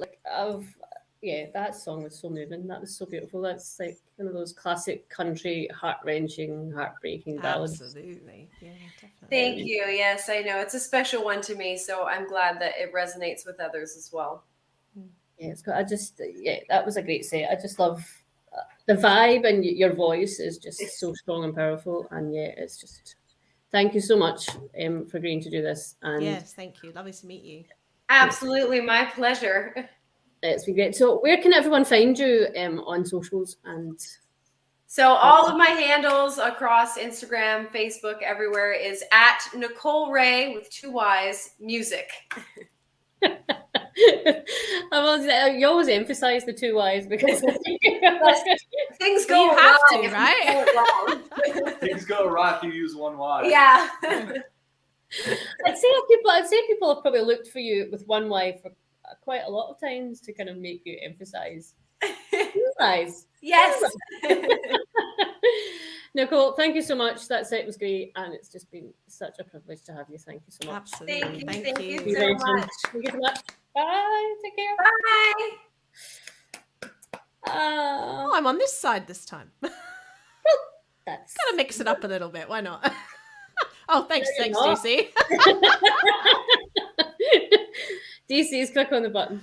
that song was so moving. That was so beautiful. That's like one of those classic country, heart-wrenching, heartbreaking ballads. Absolutely. Yeah, definitely. Thank you. Yes, I know it's a special one to me, so I'm glad that it resonates with others as well. Yeah, that was a great set. I just love the vibe, and your voice is just so strong and powerful. And yeah, it's just thank you so much for agreeing to do this. And Yes, thank you. Lovely to meet you. Absolutely, my pleasure. it's been great. So, where can everyone find you on socials? And So all of my handles across Instagram, Facebook, everywhere is at Nicole Rayy with 2 Y's music. you always emphasize the 2 Y's because Things Well, go you have wrong to, if right? you go wrong. Things go right if you use 1 Y. Yeah. I'd say people have probably looked for you with 1 Y for quite a lot of times to kind of make you emphasize 2 Y's. Yes. Nicole, thank you so much. That set was great, and it's just been such a privilege to have you. Thank you so much. Absolutely. Thank you You're so very much. Thank you so much. Bye. Take care. Bye. Oh, I'm on this side this time. That's Gotta mix it up a little bit. Why not? Oh, thanks, No, you're DC. DC's click on the button.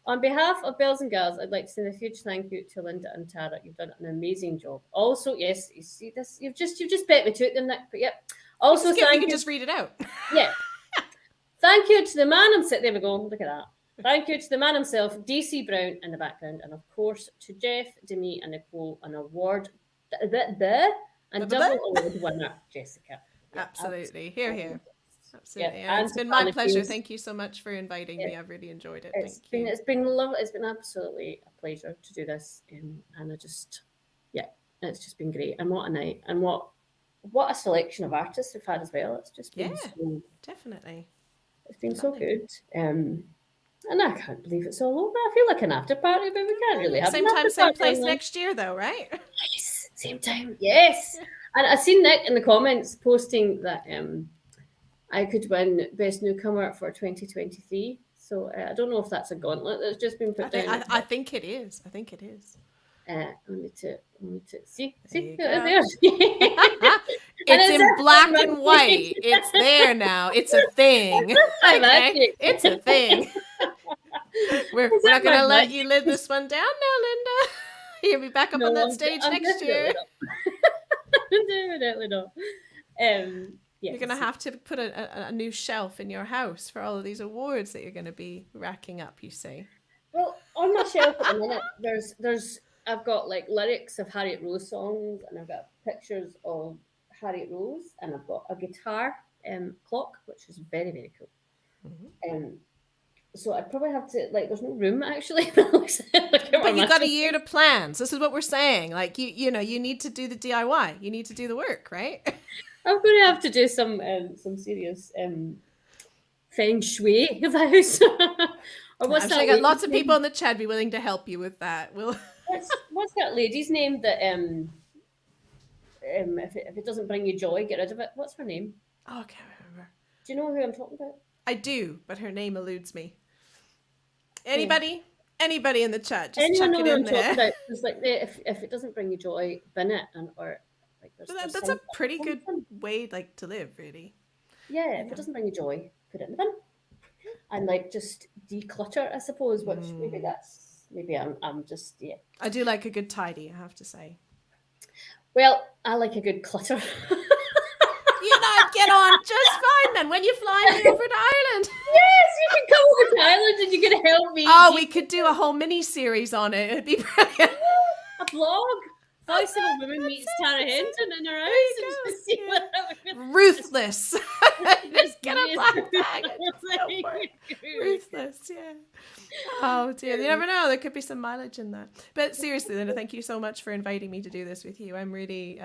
On behalf of Bells and Girls, I'd like to send a huge thank you to Linda and Tara. You've done an amazing job. Also, yes, you see this. You've just bet me to it, Nick. But yep. Also, You thank can you. just read it out. Yeah. Thank you to the man himself. There we go. Look at that. Thank you to the man himself, DC Brown, in the background, and of course to Jeff, Demi, and Nicole, an award and double award winner, Jessica. Yeah, Absolutely. Here. Absolutely. Yeah, And it's and been my Anna pleasure. Hughes. Thank you so much for inviting me. I've really enjoyed it. It's been lovely. It's been absolutely a pleasure to do this, and it's just been great. And what a night! And what a selection of artists we've had as well. It's just been definitely. It's been so good. And I can't believe it's all over. I feel like an after party, but we can't really have Same an time, after same party place online. next year, though, right? Yes, same time. Yes. And I seen Nick in the comments posting that I could win Best Newcomer for 2023. So I don't know if that's a gauntlet that's just been put down. I think it is. I think it is. I need to see. you There. go. It's in black and white. It's there now. It's a thing. Okay? It's a thing. We're not going to let you live this one down now, Linda. You'll be back up on that stage next year. Definitely not. You're going to have to put a new shelf in your house for all of these awards that you're going to be racking up, you say. Well, on my shelf at the minute, I've got like lyrics of Harriet Rose songs, and I've got pictures of Harriet Rose, and I've got a guitar clock, which is very, very cool. Mm-hmm. So I'd probably have to, like, there's no room actually. But you've got a year to plan. So this is what we're saying. Like, you need to do the DIY. You need to do the work, right? I'm going to have to do some serious feng shui of the house. Or what's I'm that? sure you got lady's lots of name? people in the chat be willing to help you with that. What's that lady's name that if it doesn't bring you joy, get rid of it? What's her name? Oh, I can't remember. Do you know who I'm talking about? I do, but her name eludes me. Anybody? Anybody in the chat? Just Anyone chuck know it who in I'm talking there. about? It's like if it doesn't bring you joy, bin it, or like there's That's a something- pretty good something. way, like, to live, really. Yeah, if it doesn't bring you joy, put it in the bin, and like just declutter, I suppose. Which maybe I'm just I do like a good tidy, I have to say. Well, I like a good clutter. Get on just fine then when you fly me over to Ireland. Yes, you can come over to Ireland and you can help me. Oh, we could do a whole mini series on it. It'd be brilliant. A blog. Voice of a Woman meets Tara Henton in her house and just see what happens. Ruthless. Just get a black bag and just go for it. Ruthless, yeah. Oh dear, you never know. There could be some mileage in that. But seriously, Linda, thank you so much for inviting me to do this with you. I'm really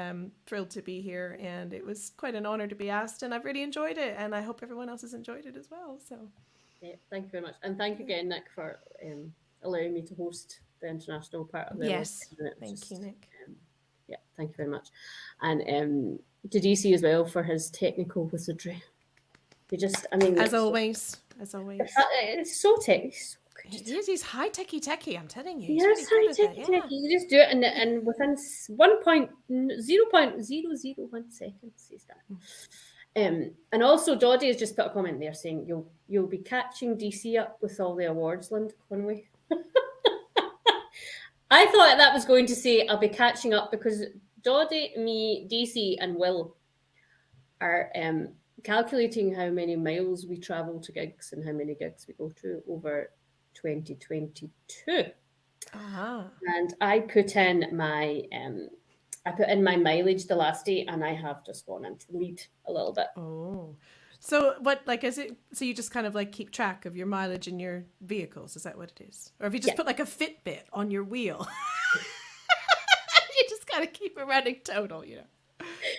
thrilled to be here, and it was quite an honor to be asked, and I've really enjoyed it, and I hope everyone else has enjoyed it as well. So, yeah, thank you very much, and thank you again, Nick, for allowing me to host the international part of the Thank you, Nick. Yeah, thank you very much, and to DC as well for his technical wizardry. As always. As always. It's so technical. He's high techie. I'm telling you. Yes, He's really good at it, yeah. You just do it, and within 1.0.001 seconds, he's done. And also, Doddy has just put a comment there saying you'll be catching DC up with all the awards, Linda Conway. I thought that was going to say I'll be catching up because Doddy, me, DC, and Will are calculating how many miles we travel to gigs and how many gigs we go to over 2022. And I put in my mileage the last day, and I have just gone into the lead a little bit. Oh, so what? Like, is it? So you just kind of like keep track of your mileage in your vehicles? Is that what it is? Or have you just put like a Fitbit on your wheel? You just kind of keep a running total, you know.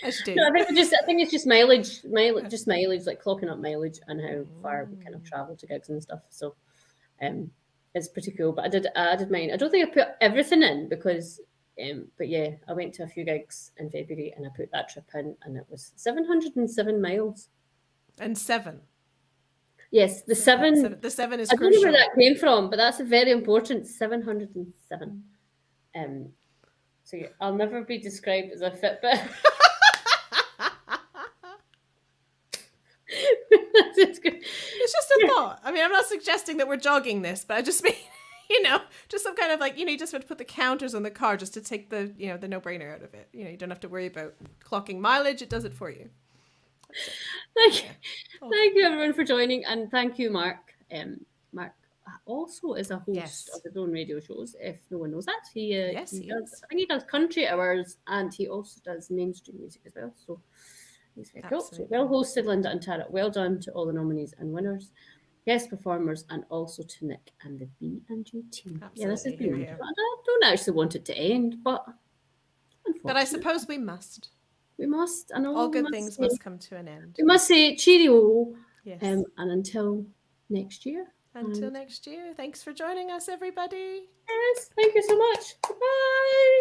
As you do. No, I think it's just mileage, like clocking up mileage and how far we kind of travel to gigs and stuff. So, it's pretty cool. But I added mine. I don't think I put everything in because, but yeah, I went to a few gigs in February and I put that trip in, and it was 707 miles. And 7. Yes, the 7. The 7 is I crucial. don't know where that came from, but that's a very important 707. So yeah, I'll never be described as a Fitbit. It's just a thought. I mean, I'm not suggesting that we're jogging this, but I just mean, you know, just some kind of like, you know, you just have to put the counters on the car just to take the, you know, the no-brainer out of it. You know, you don't have to worry about clocking mileage. It does it for you. Thank you everyone for joining, and thank you, Mark. Mark also is a host of his own radio shows. If no one knows that, he does. I think he does country hours, and he also does mainstream music as well. So he's very cool. So well hosted, Linda and Tara. Well done to all the nominees and winners, guest performers, and also to Nick and the B&G team. Absolutely. Yeah, this has been wonderful. I don't actually want it to end, but I suppose we must. We must. And all good things must come to an end. We must say cheerio. Yes. And until next year. Until next year. Thanks for joining us, everybody. Yes. Thank you so much. Bye.